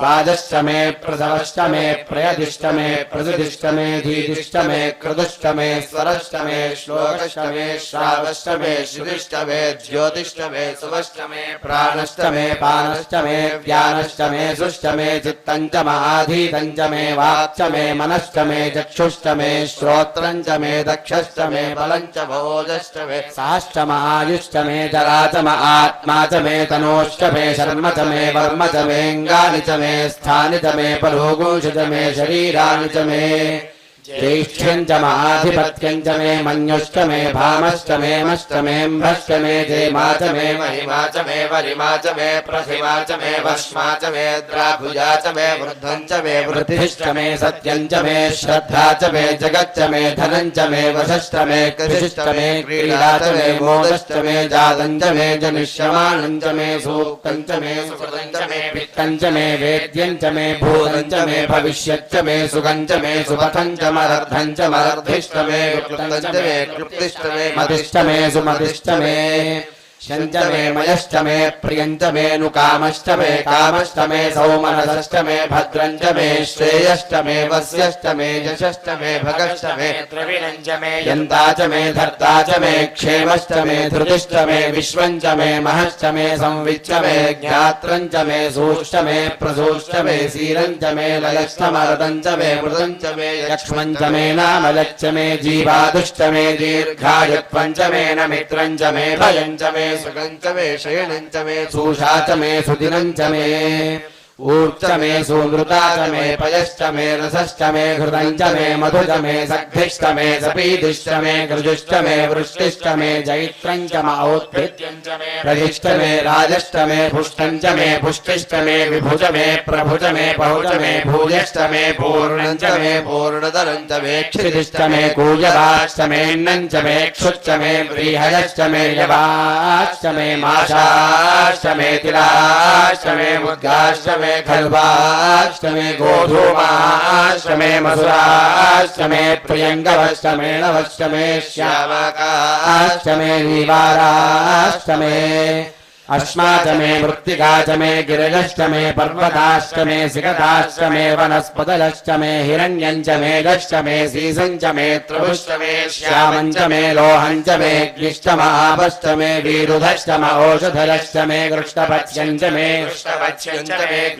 वाजश्च मे प्रसवश्च मे प्रयदिश्च मे प्रसुदिश्च मे धीदिश्च मे कृदुश्च मे स्वरश्च मे श्लोकश्च मे श्रावश्च मे श्रुतिश्च मे ज्योतिश्च मे सुवश्च मे प्राणश्च मे पानश्च मे व्यानश्च मे सुश्च मे चित्तञ्च महाधीतञ्च मे वाक्च मे मनश्च मे चक्षुश्च मे श्रोत्रञ्च मे दक्षश्च मे बलञ्च भोजश्च मे साश्च महायुश्च मे जरा च आत्मा च मे तनोश्च मे शर्म च मे वर्म च मेऽङ्गानि च मे स्थानि च मे परोगुंश च मे शरीराणि च मे ज्येष्ठ्यं च महाधिपत्यं च मे मन्युश्च मे भामश्च मे मश्च मेऽम्भश्च मे जयमा च मे महिमा च मे वरिमा च मे प्रथिमा च मे वश्मा च मे द्राभुजा च मे वृद्धं च मे वृद्धिश्च मे सत्यं च मे श्रद्धा च मे जगच्च मे धनं च मे वशश्च मे कृषिश्च मे क्रीडा च मे मोदश्च मे जातं च मे जनिष्यमानं च मे सूक्तं च मे सुकृतं च मे वित्तं च मे वेद्यं च मे भूतं च मे भविष्यच्च मे सुखं च मे सुपथं च मदर्थं च मदर्थिश्च मे क्लुप्तं च मे क्लुप्तिश्च मे मतिश्च मे सुमतिश्च मे शञ्च मे मयश्च मे प्रियञ्च मे नुकामश्च मे कामश्च मे सौमनसश्च मे भद्रं च मे श्रेयश्च मे वस्यश्च मे यशश्च मे भगश्च मे द्रविणञ्च मे यन्ता च मे धर्ता च मे क्षेमश्च मे धृतिश्च मे विश्वं च मे महश्च मे संविच्च मे ज्ञात्रं च मे सूश्च मे प्रसूश्च मे सीरं च मे लयश्च मरदं च मे मृदं च मे यक्ष्मं च मे नामलच्च मे जीवादुश्च मे दीर्घायुत्वं च मे नमित्रं च मे भयं च मे सुखं च मे शयनं च मे सूषा च मे सुदिनं च मे ऊर्च मे सुमृता च मे पयश्च मे रसश्च मे घृतं च मे मधु च मे सग्धिश्च मे सपीतिश्च मे घृजुश्च मे वृष्टिश्च मे जैत्रं च मौत्थित्यं च मे रजिश्च मे राजश्च मे पुष्टं च मे पुष्टिश्च मे विभुज मे प्रभुज मे बहुज मे भूयश्च मे पूर्णं च मे पूर्णतरं च मे क्षितिश्च मे कूजवाश्च मेऽन्नं च मे क्षुच्च मे व्रीहयश्च मे यवाश्च मे माशाश्च मे तिलाश्च मे मुद्गाश्च मे खल्वाश्च मे गोधूमाश्च मे मसुराश्च मे प्रियङ्गवश्च मे नवश्च मे श्यामकाश्च मे नीवाराश्च मे अश्मा च मे मृत्तिका च मे गिरिजश्च मे पर्वताश्च मे सिकताश्च मे वनस्पतयश्च मे हिरण्यं च मे गश्च मे सीसं च मे त्रिभुश्च मे श्यामं च मे लोहं च मे अग्निश्च महापश्च मे वीरुधश्च म औषधयश्च मे कृष्णपत्स्यं च मे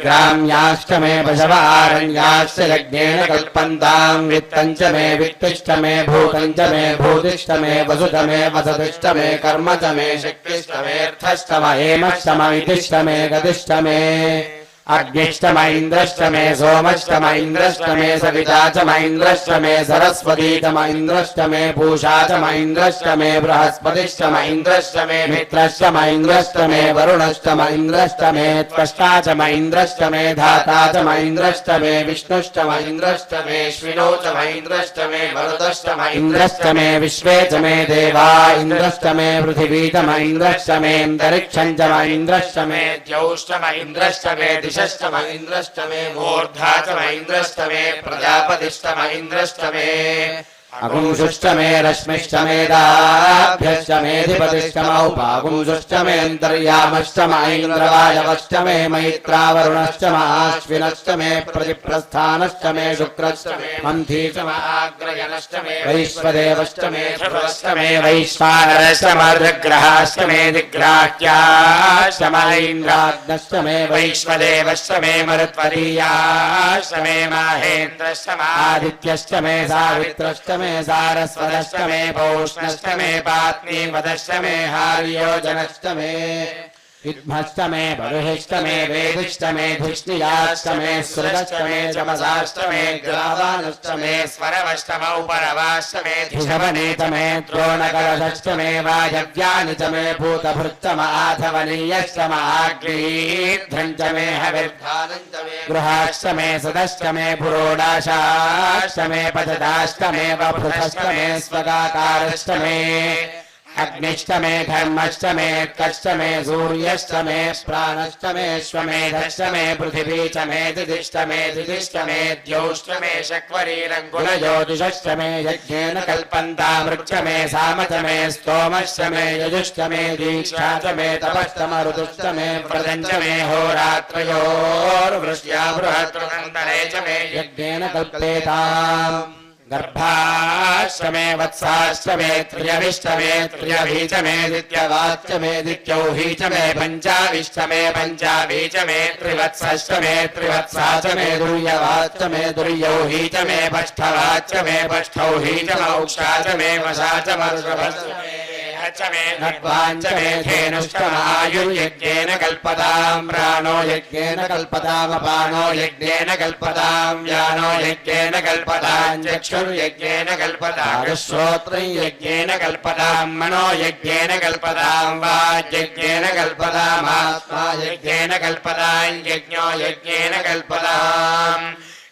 ग्राम्याश्च मे पशवारण्याश्च यज्ञेन कल्पन्तां वित्तं च मे वित्तिश्च मे भूतं च मे भूतिश्च मे वसुध मे वसतिश्च मे कर्म च मे शक्तिश्च मेऽर्थश्च मे हेमश्च इतिश्च मे गतिश्च मे अग्निश्च इन्द्रश्च मे सोमश्च इन्द्रश्च मे सविता च इन्द्रश्च मे सरस्वती च इन्द्रश्च मे पूषा च इन्द्रश्च मे बृहस्पतिश्च इन्द्रश्च मे मित्रश्च इन्द्रश्च मे वरुणश्च इन्द्रश्च मे त्वष्टा च इन्द्रश्च मे धाता च इन्द्रश्च मे विष्णुश्च इन्द्रश्च मे श्विनो च इन्द्रश्च मे मरुतश्च इन्द्रश्च मे विश्वे च मे देवा इन्द्रश्च मे पृथिवी च इन्द्रश्च मे अन्तरिक्षं च इन्द्रश्च मे द्यौश्च इन्द्रश्च मे दिश इन्द्रश्च मे मूर्धा च इन्द्रश्च मे प्रजापतिश्च इन्द्रश्च मे अगुंशुश्च मे रश्मिश्च मेधाभ्यश्च मेधिपतिश्च मौपागुंशुश्च मेऽन्तर्यामश्च म ऐन्द्रवायवश्च मे मैत्रावरुणश्च म आश्विनश्च मे प्रतिप्रस्थानश्च मे शुक्रश्च मे मन्थी च म आग्रयणश्च मे वैश्वदेवश्च मे ध्रुवश्च मे वैश्वानरश्च मर्दग्रहाश्च मे दिग्राह्याश्च म ऐन्द्राग्नश्च मे वैश्वदेवश्च मे मरुत्वरीयाश्च मे माहेन्द्रश्च म आदित्यश्च मे सावित्रश्च मे सारस्वतश्च मे पौष्णश्च मे पात्नीवदश्च मे हार्योजनश्च मे विद्मश्च मे बरुहिश्च मे वेदिश्च मे धिष्णियाश्च मे सुरश्च मे चमसाश्च मे ग्रावानश्च मे स्वरवश्च मौपरवाश्च मे धिषवनीत मे द्रोणकलशश्च मे वायव्यानि च मे भूतभृत्त म आधवनीयश्च म आग्नेयध्वं च मे हविर्धानं च मे गृहाश्च मे सदश्च मे पुरोडाशाश्च मे पचदाश्च मे वपृथश्च मे स्वगाकारश्च मे अग्निश्च मे धर्मश्च मे कश्च मे सूर्यश्च मे प्राणश्च मे श्वमेधश्च मे पृथिवी च मे दिदिश्च मे दिदिश्च मे द्यौश्च मे शक्वरीरङ्गुलज्योतिषश्च मे यज्ञेन कल्पन्तामृच्च मे साम च मे स्तोमश्च मे यजुश्च मे दीक्षा च मे तपश्च मरुतुश्च मे व्रतं च मे होरात्रयोर्वृष्ट्या बृहद्रतन्तरे च मे यज्ञेन कल्पेताम् गर्भाश्च मे वत्साश्च मे त्र्यविश्च मे त्र्यभी च मे दित्यवाच्च मे दित्यौही च मे पञ्चाविश्च मे पञ्चावी च मे त्रिवत्सश्च मे त्रिवत्सा च मे दुर्यवाच्च मे दुर्यौही च मे पष्ठवाच्च मे पष्ठौही च मौक्षा च मे वशा च मर्षभश्च मे च मे नड्वाञ्च मे धेनुश्च आयुर्यज्ञेन कल्पताम् प्राणो यज्ञेन कल्पताम् अपानो यज्ञेन कल्पताम् व्यानो यज्ञेन कल्पताम् चक्षुर्यज्ञेन कल्पताम् श्रोत्रं यज्ञेन कल्पताम् मनो यज्ञेन कल्पताम् वाग्यज्ञेन कल्पताम् आत्मा यज्ञेन कल्पताम् यज्ञो यज्ञेन कल्पताम्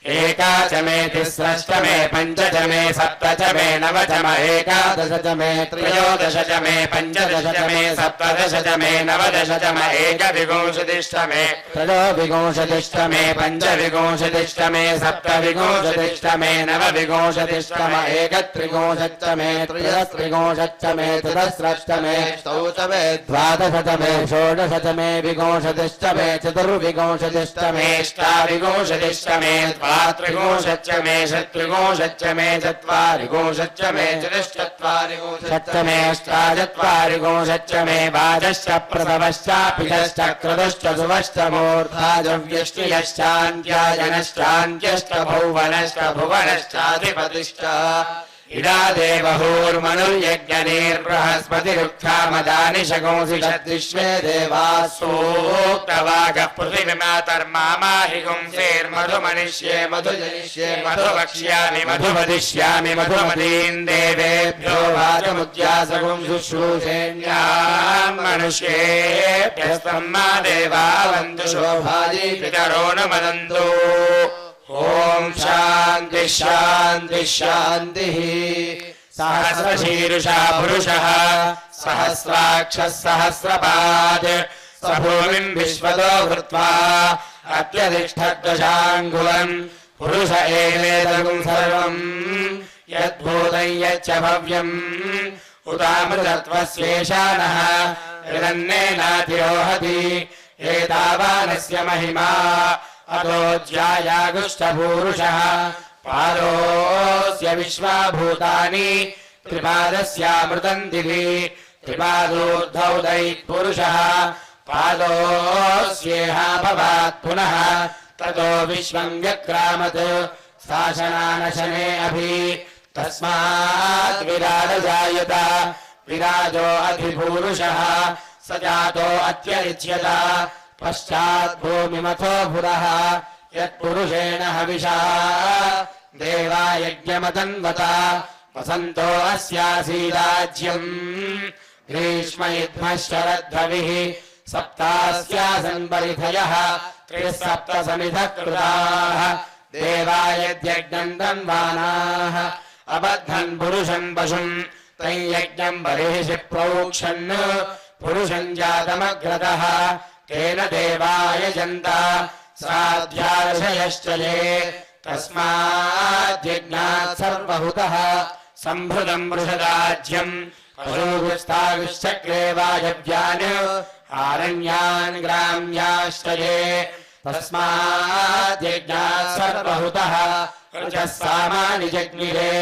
एका च मे तिस्रश्च मे पञ्च च मे सप्त च मे नव च मे एकादश च मे त्रयोदश च मे पञ्चदश च मे सप्तदश च मे नवदश च मे एकविंशतिश्च मे त्रयोविंशतिश्च मे पञ्चविंशतिश्च मे सप्तविंशतिश्च मे नवविंशतिश्च मे एकत्रिंशच्च मे त्रयस्त्रिंशच्च मे चतुस्रश्च मे षष्टौ च मे द्वादश च मे षोडश च मे विंशतिश्च मे चतुर्विंशतिश्च मे अष्टाविंशतिश्च मे त्रिंशच्च मे षट्त्रिंशच्च मे चत्वारिंशच्च मे चतुश्चत्वारिंशच्च मे अष्टाचत्वारिंशच्च मे वाजश्च प्रसवश्च पितश्च क्रतुश्च सुवश्च मूर्धाजव्यष्टियश्चान्त्यायनश्चान्त्यश्च भुवनश्च भुवनश्चाधिपतिश्च इडादेवहूर्मनुर्यज्ञनीर्बृहस्पतिरुक्थामदानि शगोंसि षद्विश्वे देवाः सूक्तवागः पृथिवीमातर्मामाहि गुंसेर्मधुमनिष्ये मधुजनिष्ये मधुवक्ष्यामि मधुवदिष्यामि मधुमतीन् देवेभ्यो वाचमुद्यासगुं शुश्रूषेण्यां मनुष्येभ्यस्तम्मा देवा वन्तु शोभाजी पितरो न मदन्तु ओम शांति शांति शांति सहस्रशीर्षा पुरुषः सहस्राक्षः सहस्रपात् स भूमिं विश्वतो भूत्वा अत्यधिष्ठद्दशाङ्गुलम् पुरुष एवेदं सर्वम् यद्भूतं यच्च भव्यम् उदामृतत्वस्येषानः यदन्नेनातिरोहति एतावानस्य महिमा अतोऽध्यायागुष्ठपूरुषः पादोऽस्य विश्वाभूतानि त्रिपादस्यामृतं दिवि त्रिपादोर्धौ दैत्पुरुषः पादोऽस्येहाभवात् पुनः ततो विश्वं व्यक्रामत् शासनानशने अभि तस्मात् विराजजायत विराजो अधिपूरुषः स जातो अत्यरिच्यत पश्चात् भूमिमथो पुरः यत्पुरुषेण हविषा देवा यज्ञमतन्वता वसन्तो अस्यासीदाज्यम् ग्रीष्म युध्मः शरद्भविः सप्तास्यासन् परिधयः त्रिसप्त समिधः कृताः देवा यद्यज्ञम् तन्वानाः अबद्धन् पुरुषम् पशुम् तम् यज्ञम् बर्हिषि प्रोक्षन् पुरुषम् जातमग्रतः तेन देवाय जन्ता साध्यार्षयश्च ये तस्माद्यज्ञात् सर्वहुतः सम्भृतम् वृषदाज्यम् पशुगुस्तागुश्चक्रे वायव्यान् आरण्यान् ग्राम्याश्रये तस्माद्यज्ञात् सर्वहुतः ऋचः सामानि जग्निरे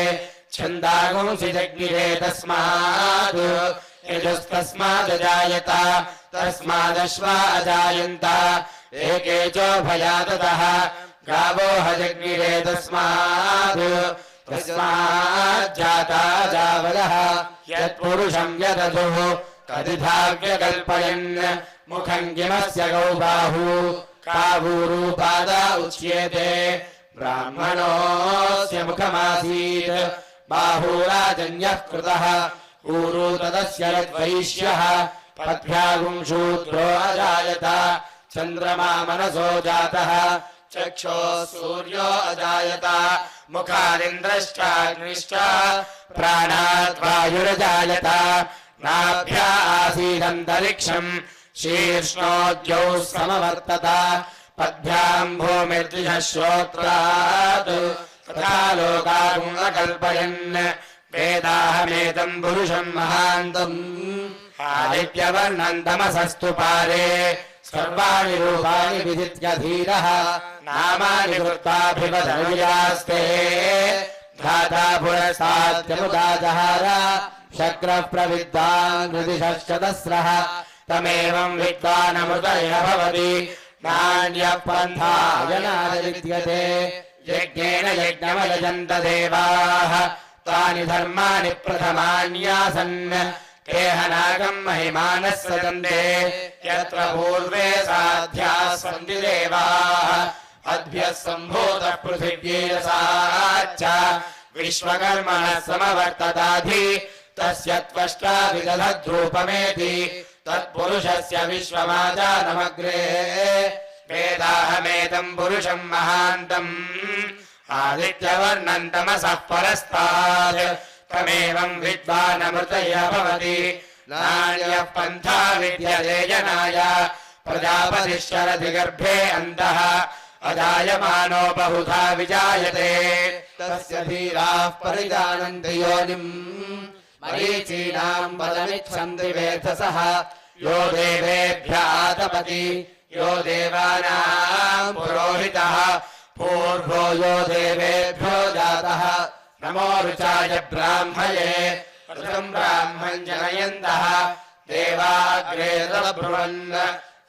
छन्दागुंसि जग्निरे तस्मात् यजुस्तस्मादजायत तस्मादश्वा अजायन्त एकेचो भयाततः गावो हजग्निरे तस्माज्जाता जावलः यत्पुरुषम् यदधुः तदिधाव्यकल्पयन् मुखम् किमस्य गौ बाहू कावूरूपादा उच्येते ब्राह्मणोऽस्य मुखमासीत् बाहूराजन्यः कृतः ऊरू तदस्य यद्वैश्यः पद्भ्यागुम् शूद्रो अजायत चन्द्रमा मनसो जातः चक्षो सूर्यो अजायत मुखादिन्द्रश्चाग्निश्च प्राणात् वायुरजायत नाभ्या आसीदन्तरिक्षम् शीर्ष्णोद्यौ समवर्तत पद्भ्याम् भूमिर्द्विषः श्रोत्रात् तथा लोकागुम् अकल्पयन् वेदाहमेतम् पुरुषम् महान्तम् आदित्यवर्णम् तमसस्तु पारे सर्वाणि रूपाणि विदित्य धीरः नामानि कृत्वाभिवदनुयास्ते धाता पुरस्ताद्यमुदा जहार शक्रः प्रविद्वान् हृदिशश्चतस्रः तमेवम् विद्वानमृतय भवति नान्यः पन्थायनाय विद्यते यज्ञेन यज्ञमयजन्त देवाः तानि धर्माणि प्रथमान्यासन् केहनागम् महिमानः सजन्ते यत्र पूर्वे साध्याः सन्ति देवाः अद्भ्यः सम्भूतः पृथिव्यैरसाच्च विश्वकर्मणः समवर्तताधि तस्य त्वष्टा विदधद्रूपमेति तत्पुरुषस्य विश्वमाजानमग्रे वेदाहमेतम् पुरुषम् महान्तम् आदित्यवर्णम् तमसः परस्तात् तमेवम् विद्वानमृतय भवति नान्यः पन्था विद्यते जनाय प्रजापतिश्चरति गर्भे अन्तः अजायमानो बहुधा विजायते तस्य धीराः परिजानन्ति योनिम् मरीचीनाम् पदमिच्छन्ति वेधसः यो देवेभ्यः आतपति यो देवानाम् पुरोहितः पूर्वो यो देवेभ्यो जातः नमो ऋचाय ब्राह्मये ऋतम् ब्राह्मम् जनयन्तः देवाग्रे तब्रुवन्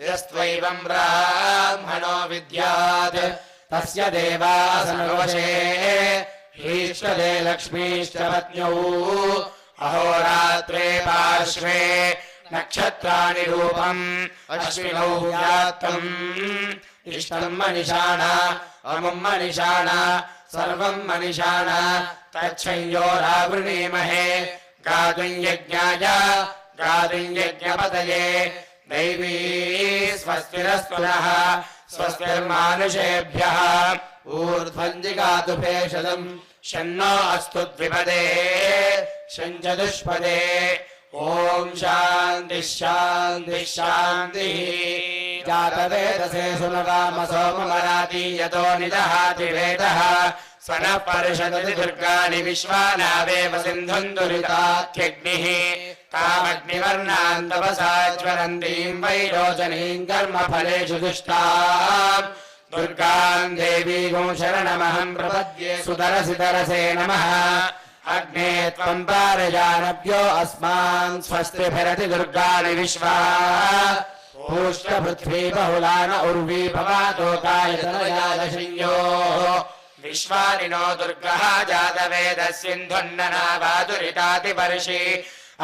यस्त्वैवम् ब्राह्मणो विद्यात् तस्य देवासनवशे ह्रीष्टदे लक्ष्मीश्च पत्न्यौ अहोरात्रे पार्श्वे नक्षत्राणि रूपम् अश्विनौ व्यात्तम् इष्टम् मनिषाण अमुम् मनिषाण सर्वम् मनिषाण तच्छंयोरावृणीमहे गातुम् यज्ञाय गातुम् यज्ञपतये दैवी स्वस्तिरस्तुनः स्वस्तिर्मानुषेभ्यः ऊर्ध्वम् जिगातु भेषजम् शन्नो अस्तु द्विपदे शञ्चतुष्पदे ॐ शान्तिः शान्तिः शान्तिः जातवेदसे सुनगाम सोममराति यतो निदहाति वेदः स नः परिषदति दुर्गाणि विश्वानावेव सिन्धुम् दुरितात्यग्निः तामग्निवर्णाम् तपसा ज्वलन्तीम् वैरोचनीम् कर्मफलेषु दुष्टाम् दुर्गाम् देवीगुं शरणमहम् प्रपद्ये सुतरसि तरसे नमः अग्ने त्वम् पारजानभ्यो अस्मान् स्वस्तिभिरति दुर्गाणि विश्वा पूष्टपृथ्वी बहुलान उर्वी भवातोकायतनयादशिन्योः विश्वानि नो दुर्गः जातवेदस्सिन्धुन्ननावादुरिताति वर्षि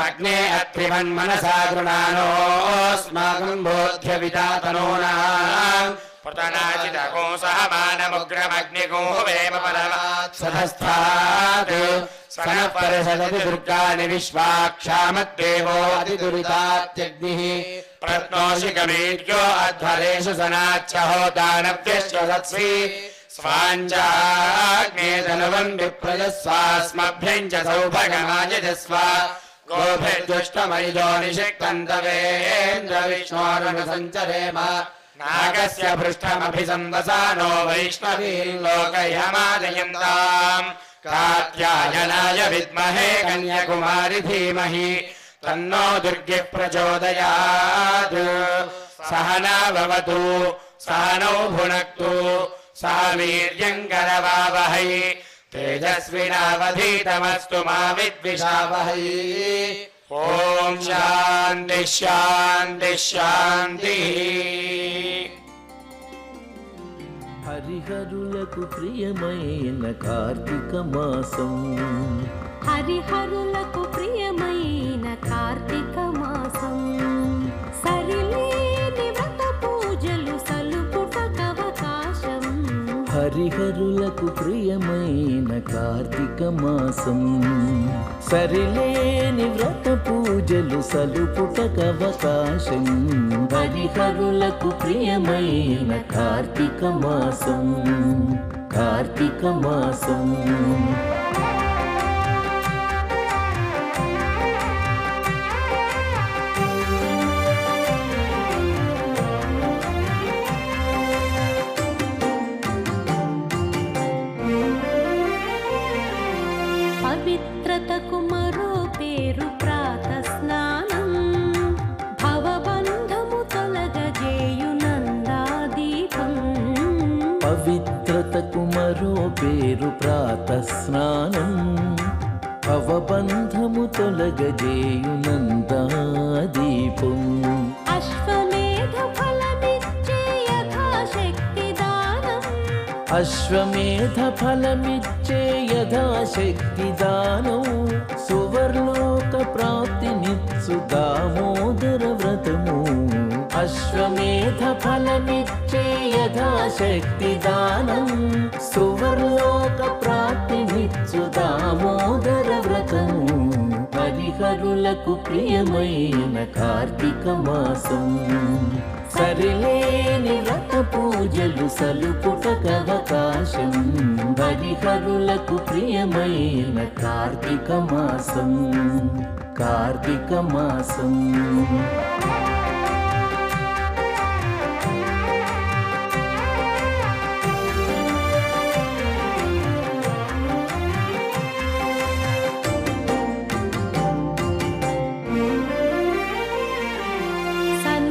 अग्ने अत्रिमन्मनसा गृणानोऽस्माकम् बोध्यवितातनूनाम् प्रतनाचितगो सहमानमुग्रमग्निगो वेम परमात् सधस्थात् स नः परिषदति दुर्गाणि विश्वाक्षामद्देवो अतिदुरितात्यग्निः प्रत्नोषि गमीर्यो अध्वरेषु सनाच्चहो दानव्यश्च सत्स्वी स्वाञ्चाग्नेतनुवन् विप्रजस्वास्मभ्यम् च सौभगमायजस्व गोभिर्दुष्टमयिजो निषिक्तन्तवेन्द्रविष्णोरनुसञ्चरेम नागस्य पृष्ठमभिसंवसानो वैष्णवीम् लोकयमादयन्ताम् कात्यायनाय विद्महे कन्याकुमारी धीमहि तन्नो दुर्गे प्रचोदयात् सहना भवतु सहनौ भुनक्तु सह वीर्यङ्करवावहै तेजस्विनावधीतमस्तु मा विद्विषावहै ओम शांति शांति शांति। హరిహరులకు ప్రియమైన కార్తీక మాసం హరిహరులకు ప్రియమైన కార్తీక మాసం సరిలేని వ్రత పూజలు సలుపుటకవకాశం హరిహరులకు ప్రియమైన కార్తీక మాసం సరిలేని వ్రత పూజలు సలుపుటకవకాశం హరిహరులకు ప్రియమైన కార్తీక మాసం కార్తీక మాసం పవిత్రతకు మరో పేరు ప్రాత స్నానం భవబంధము తొలగజేయు నందాదీపం పవిత్రతకు మరో పేరు ప్రాత స్నానం భవబంధము తొలగజేయు నందాదీపం అశ్వమేధ ఫలమిచ్చే యథాశక్తి దానం అశ్వమేధ ఫలమిచ్చే యథాశక్తి దానం సువర్లోక ప్రాప్తినిచ్చు దామోదర వ్రతము అశ్వమేధ ఫలమిచ్చే యథాశక్తి దానం సువర్లోక ప్రాప్తినిచ్చు దామోదర వ్రతము హరిహరులకు ప్రియమైన కార్తీక మాసం సరిలేని వ్రత పూజలు సలుపుటకవకాశం హరిహరులకు ప్రియమైన కార్తీక మాసం కార్తీక మాసం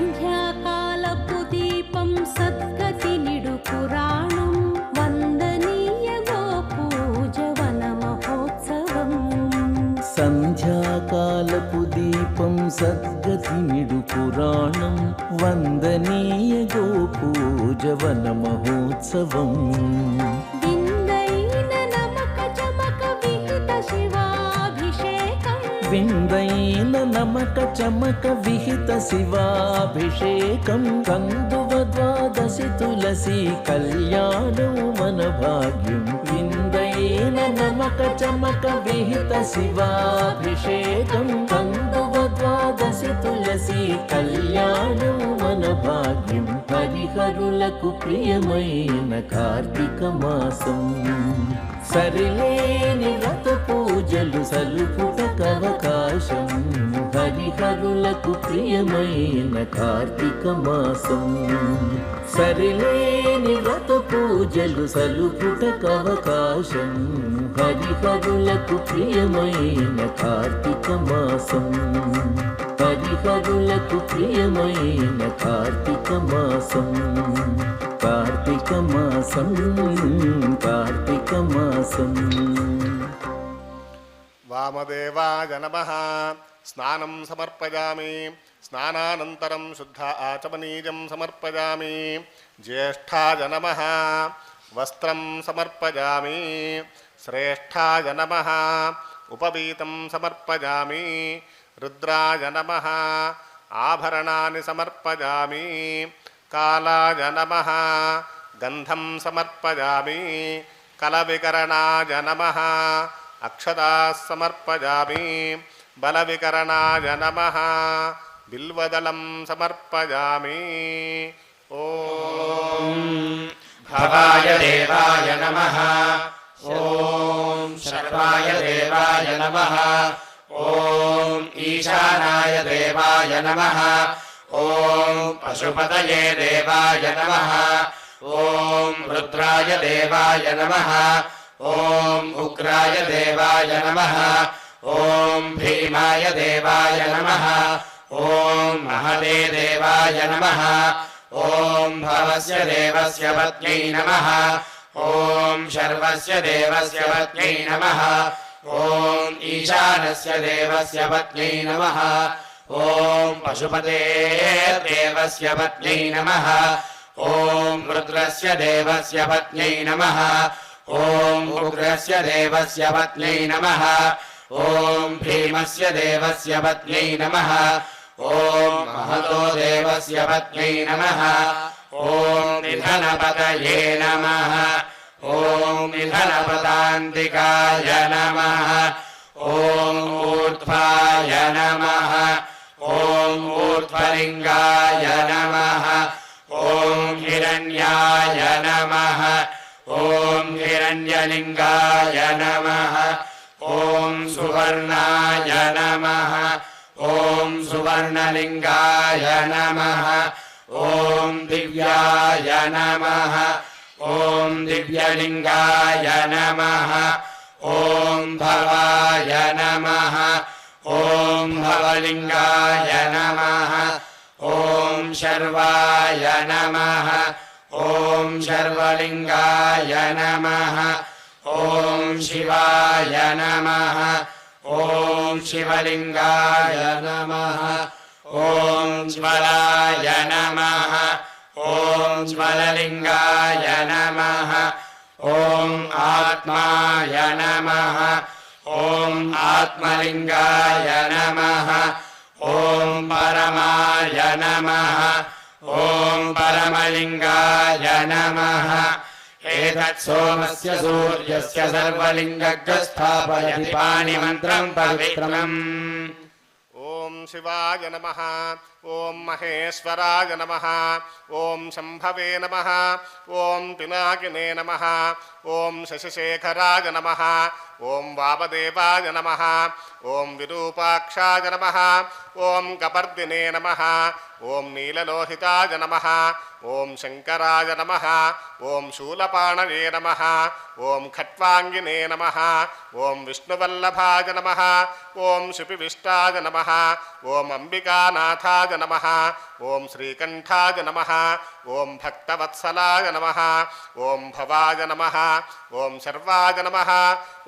సంధ్యాకాలపు దీపం సద్గతి నిడు పురాణం వందనీయ గోపూజవన మహోత్సవం సంధ్యాకాలపు దీపం సద్గతి నిడు పురాణం వందనీయ గోపూజవన మహోత్సవం విందైన నమక చమక విహిత శివాభిషేకం విందైన నమక చమక విహిత శివాభిషేకం కందువ ద్వాదశి తులసి కళ్యాణం మన భాగ్యం విందైన నమక చమక విహిత శివాభిషేకం కందువ ద్వాదశి తులసి కళ్యాణం మన భాగ్యం హరిహరులకు ప్రియమైన కార్తీక మాసం సరిలేని వ్రత పూజలు సలుపుటకవకాశం హరిహరులకు ప్రియమైన కార్తీక మాసం సరిలేని వ్రత పూజలు సలుపుటకవకాశం హరిహరులకు ప్రియమైన కార్తీక మాసం హరిహరులకు ప్రియమైన కార్తీక మాసం కార్తీక మాసం కార్తీక మాసం వామదేవాయ నమః స్నానం సమర్పయామి స్నానానంతరం శుద్ధ ఆచమనీయం సమర్పయామి జ్యేష్ఠాయ నమః వస్త్రం సమర్పయామి శ్రేష్ఠాయ నమః ఉపవీతం సమర్పయామి రుద్రాయ నమః ఆభరణాని సమర్పయామి కాలాయ నమః గంధం సమర్పయామి కలవికరణాయ నమః అక్షతాః సమర్పయామి బలవికరణాయ నమః బిల్వదళం సమర్పయామి ఓం భవాయ దేవాయ నమః ఓం శర్వాయ దేవాయ నమః ఓం ఈశానాయ దేవాయ నమః ఓం పశుపతయే దేవాయ నమః ఓం రుద్రాయ దేవాయ నమః ॐ उग्राय देवाय नमः ॐ भीमाय देवाय नमः ॐ महते देवाय नमः ॐ भवस्य देवस्य पत्न्यै नमः ॐ शर्वस्य देवस्य पत्न्यै नमः ॐ ईशानस्य देवस्य पत्न्यै नमः ॐ पशुपतेर्देवस्य पत्न्यै नमः ॐ रुद्रस्य देवस्य पत्न्यै नमः ॐ उग्रस्य देवस्य पत्न्यै नमः ॐ भीमस्य देवस्य पत्न्यै नमः ॐ महतो देवस्य पत्न्यै नमः ॐ निधनपतये नमः ॐ निधनपदान्तिकाय नमः ॐ ऊर्ध्वाय नमः ॐ ऊर्ध्वलिङ्गाय नमः ॐ हिरण्याय नमः ॐ हिरण्यलिङ्गाय नमः ॐ सुवर्णाय नमः ॐ सुवर्णलिङ्गाय नमः ॐ दिव्याय नमः ॐ दिव्यलिङ्गाय नमः ॐ भवाय नमः ॐ भवलिङ्गाय नमः ॐ शर्वाय नमः ॐ शर्वलिङ्गाय नमः ॐ शिवाय नमः ॐ शिवलिङ्गाय नमः ॐ ज्वलाय नमः ॐ ज्वललिङ्गाय नमः ॐ आत्माय नमः ॐ आत्मलिङ्गाय नमः ॐ परमाय नमः ॐ परमलिङ्गाय नमः एतत् सोमस्य सूर्यस्य सर्वलिङ्गस्थापयति पाणिमन्त्रं पवित्रम् ॐ शिवाय नमः ॐ महेश्वराय नमः ॐ शम्भवे नमः ॐ पिनाकिने नमः ॐ शशिशेखराय नमः ॐ वामदेवाय नमः ॐ विरूपाक्षाय नमः ॐ कपर्दिने नमः ॐ नीललोहिताय नमः ॐ शङ्कराय नमः ॐ शूलपाणये नमः ॐ खट्वाङ्गिने नमः ॐ विष्णुवल्लभाय नमः ॐ शिपिविष्टाय नमः ॐ अम्बिकानाथाय नमः ॐ श्रीकण्ठाय नमः ॐ भक्तवत्सलाय नमः ॐ भवाय नमः ॐ शर्वाय नमः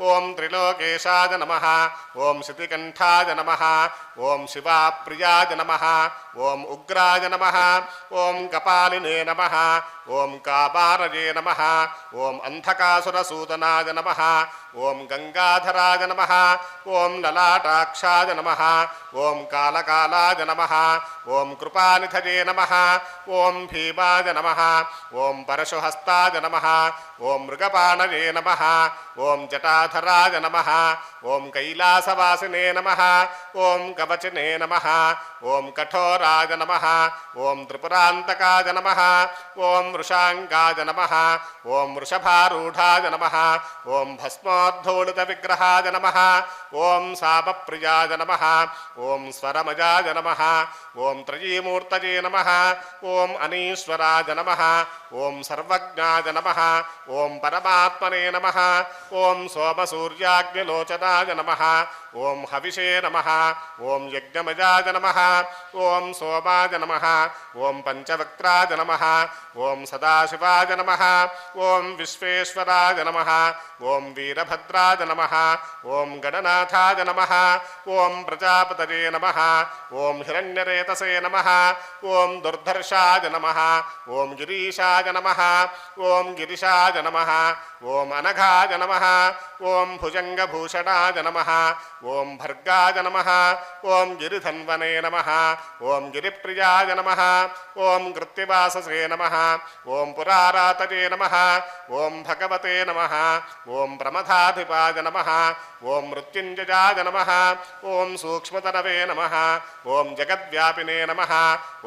ॐ त्रिलोकेशाय नमः ॐ श्रुतिकण्ठाय नमः ॐ शिवाप्रियाय नमः ॐ उग्राय नमः ॐ कपालिने नमः ॐ काबारये नमः ॐ अन्धकासुरसूदनाय नमः ॐ गङ्गाधराय नमः ॐ ललाटाक्षाय नमः ॐ कालकालाय नमः ॐ कृपानिधये नमः ॐ भीमाय नमः ॐ परशुहस्ताय नमः ॐ मृगपाणये नमः ॐ जटाधराय नमः ॐ कैलासवासिने नमः ॐ कवचिने नमः ॐ कठोराय नमः ॐ त्रिपुरान्तकाय नमः ॐ वृषाङ्गाय नमः ॐ वृषभारूढाय नमः ॐ भस्मोद्धूलितविग्रहाय नमः ॐ सामप्रियाय नमः ॐ स्वरमजाय नमः ॐ त्रयीमूर्तये नमः ॐ अनीश्वराय नमः ॐ सर्वज्ञाय नमः ॐ परमात्मने नमः ॐ सोमसूर्याग्निलोचनाय नमः ॐ हविषे नमः ॐ यज्ञमजाय नमः ॐ सोमाय नमः ॐ पञ्चवक्त्राय नमः ॐ सदाशिवाय नमः ॐ विश्वेश्वराय नमः ॐ वीरभद्राय नमः ॐ गणनाथाय नमः ॐ प्रजापतये नमः ॐ हिरण्यरेतसे नमः ॐ दुर्धर्षाय नमः ॐ गिरीशाय नमः ॐ गिरिशाय नमः ॐ अनघाय नमः ॐ भुजङ्गभूषणाय नमः ॐ भर्गाय नमः ॐ गिरिधन्वने नमः ॐ गिरिप्रियाय नमः ॐ कृत्तिवाससे नमः ॐ पुरारातये नमः ॐ भगवते नमः ॐ प्रमथाधिपाय नमः ॐ मृत्युञ्जयाय नमः ॐ सूक्ष्मतरवे नमः ॐ जगद्व्यापिने नमः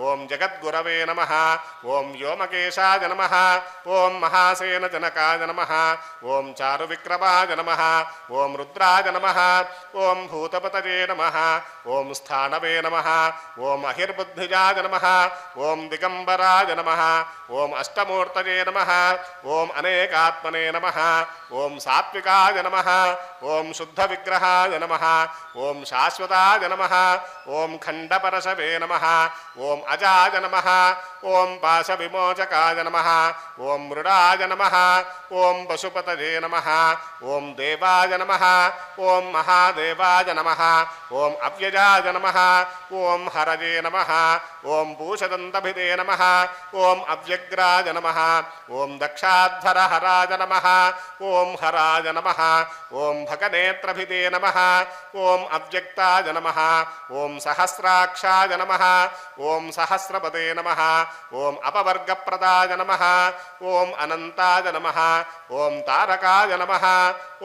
ॐ जगद्गुरवे नमः ॐ व्योमकेशाय नमः ॐ महासेनजनकाय नमः ॐ चारुविक्रमाय नमः ॐ रुद्राय नमः ॐ भूतपतये नमः ఓం స్థానవే నమః ఓం అహిర్బుద్ధిజాయ నమః ఓం దిగంబరాయ నమః ఓం అష్టమూర్తయే నమః ఓం అనేకాత్మనే నమః ఓం సాత్వికాయ నమః ఓం శుద్ధ విగ్రహాయ నమః ఓం శాశ్వతాయ నమః ఓం ఖండపరశవే నమః ఓం అజాయ నమః ఓం పాశ విమోచకాయ నమః ఓం మృడాయ నమః ఓం పశుపతయే నమః ఓం దేవాయ నమః ఓం మహాదేవాయ నమః ఓం అవ్యయాయ నమః ఓం హరయే నమః ఓం భూషదంతభిదే నమః ఓం అవ్యగ్రాయ నమః ఓం దక్షాధ్వర హరాయ నమః ఓం హరాయ నమః ఓం భగనేత్రభిదే నమః ఓం అవ్యక్తాయ నమః ఓం సహస్రాక్షాయ నమః ఓం సహస్రపదే నమః ఓం అపవర్గప్రదాయ నమః ఓం అనంతాయ నమః ఓం తారకాయ నమః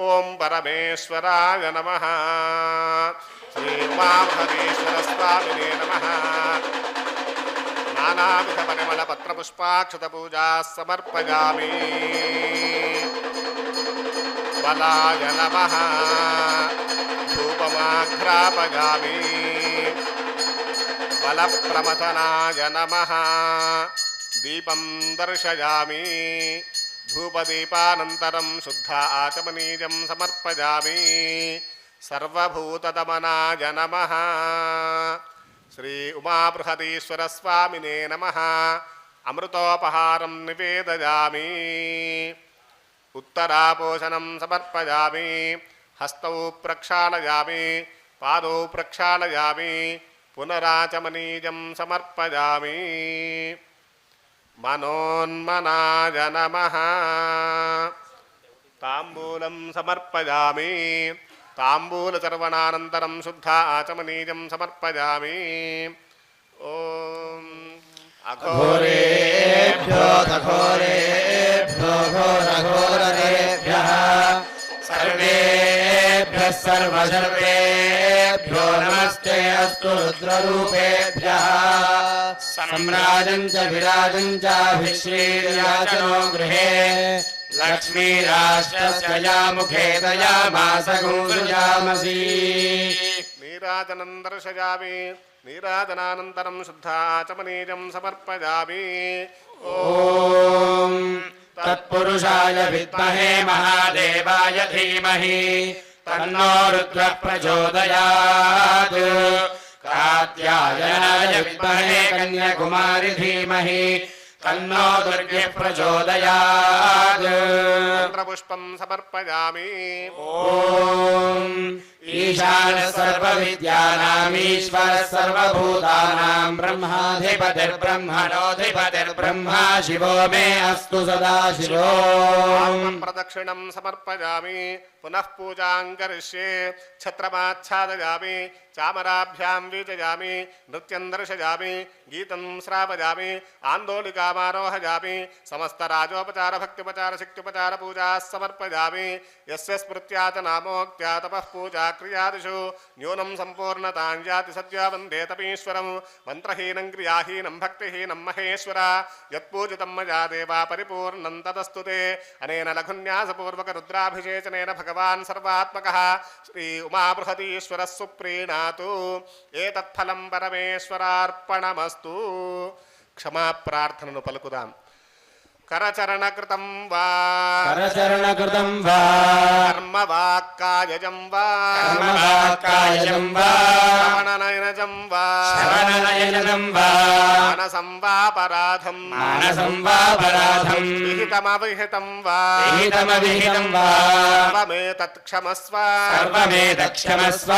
ఓం పరమేశ్వరాయ నమః శ్రీ ఉమామహేశ్వర స్వామినే నమః నానావిధ పరిమళ పత్రపుష్పాక్షత పూజా సమర్పయామి బలాయ నమః ధూపమాఘ్రాపయామి బలప్రమథనాయ నమః దీపం దర్శయామి ధూపదీపానంతరం శుద్ధ ఆచమనీయం సమర్పయామి సర్వభూతదమనాయ నమః శ్రీ ఉమాబృహదీశ్వర స్వామినే నమః అమృతోపహారం నివేదయామి ఉత్తరాపోషణం సమర్పయామి హస్తౌ ప్రక్షాళయామి పాదౌ ప్రక్షాళయామి పునరాచమనీయం సమర్పయామి మనోన్మనాయ నమః తాంబూలం సమర్పయామి తాంబూలచర్వణానంతరం శుద్ధ ఆచమనీయం సమర్పయామి ఓం ఘోరేభ్యో ఘోరేభ్యో ఘోరఘోరదేభ్యః సర్వేభ్యः సర్వసర్వేభ్యో నమస్తే అస్తు రుద్రరూపేభ్యः సమ్రాజం చ విరాజం చాభిశ్రీర్యాచనో గృహే లక్ష్మీరాష్ట్రస్య యాముఖే దయామాస గుంసుజామసి నీరాజనం దర్శయామి నీరాజనానంతరం శుద్ధాచమనీయం సమర్పయామి ఓం తత్పురుషాయ విద్మహే మహాదేవాయ ధీమహి తన్నో రుద్రః ప్రచోదయాత్ కాత్యాయనాయ విద్మహే కన్యాకుమారి ధీమహి తన్నో దుర్గే ప్రచోదయాత్ మంత్రపుష్పం సమర్పయామి ఓం ఈశాన సర్వవిద్యానామీశ్వర సర్వభూతానాం బ్రహ్మాధిపతిర్బ్రహ్మణోధిపతిర్బ్రహ్మా శివో మే అస్తు సదా శివో ప్రదక్షిణం సమర్పయామి పునః పూజాం కరిష్యే ఛత్రమాచ్ఛాదయామి చామరాభ్యాం వీజయామి నృత్యం దర్శయామి గీతం శ్రావయామి ఆందోళికామారోహయామి సమస్త రాజోపచార భక్తిపచార శక్తిపచార పూజా సమర్పయామి యస్య స్మృత్యా చ నామోక్త్యా తపః పూజా క్రియాదిషు న్యూనం సంపూర్ణతాం యాతి సత్యా వందే తపీశ్వరం మంత్రహీనం క్రియాహీనం భక్తిహీనం మహేశ్వర యత్పూజితం మయా దేవా పరిపూర్ణం తదస్తు తే అనేన లఘున్యాసపూర్వక రుద్రాభిషేచనేన భగవాన్ సర్వాత్మకః శ్రీ ఉమాబృహదీశ్వరः సుప్రీణాతు ఏతత్ఫలం పరమేశ్వరార్పణమస్తు క్షమాప్రార్థనను పలుకుదాం करचरणकृतं वा करचरणकृतं वा कर्मवाक्कायजं वा कर्मवाक्कायजं वा श्रवणनयनजं वा श्रवणनयनं वा मानसं वापराधं मानसं वापराधं विहितमविहितं वा विहितमविहितं वा सर्वमेतत्क्षमस्व सर्वमेतत्क्षमस्व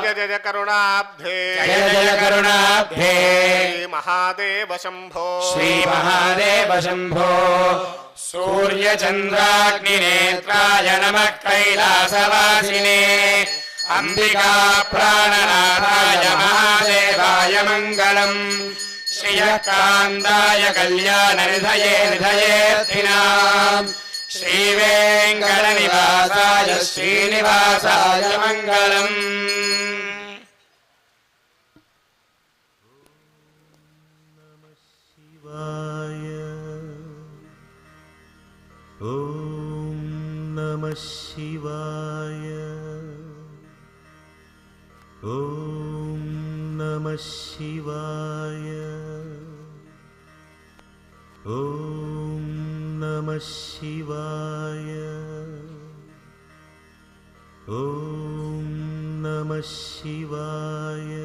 जय जय करुणाब्धे जय जय करुणाब्धे श्री महादेव शंभो श्री महादेव शंभो सूर्यचन्द्राग्निनेत्राय नमः कैलासवासिने अंबिका प्राणनाथाय महादेवाय मङ्गलम् श्रियकान्ताय कल्याणनिधये निधयेऽर्थिनाम् श्रीवेङ्कटनिवासाय श्रीनिवासाय मङ्गलम् ॐ नमः शिवाय ॐ नमः शिवाय ॐ नमः शिवाय ॐ नमः शिवाय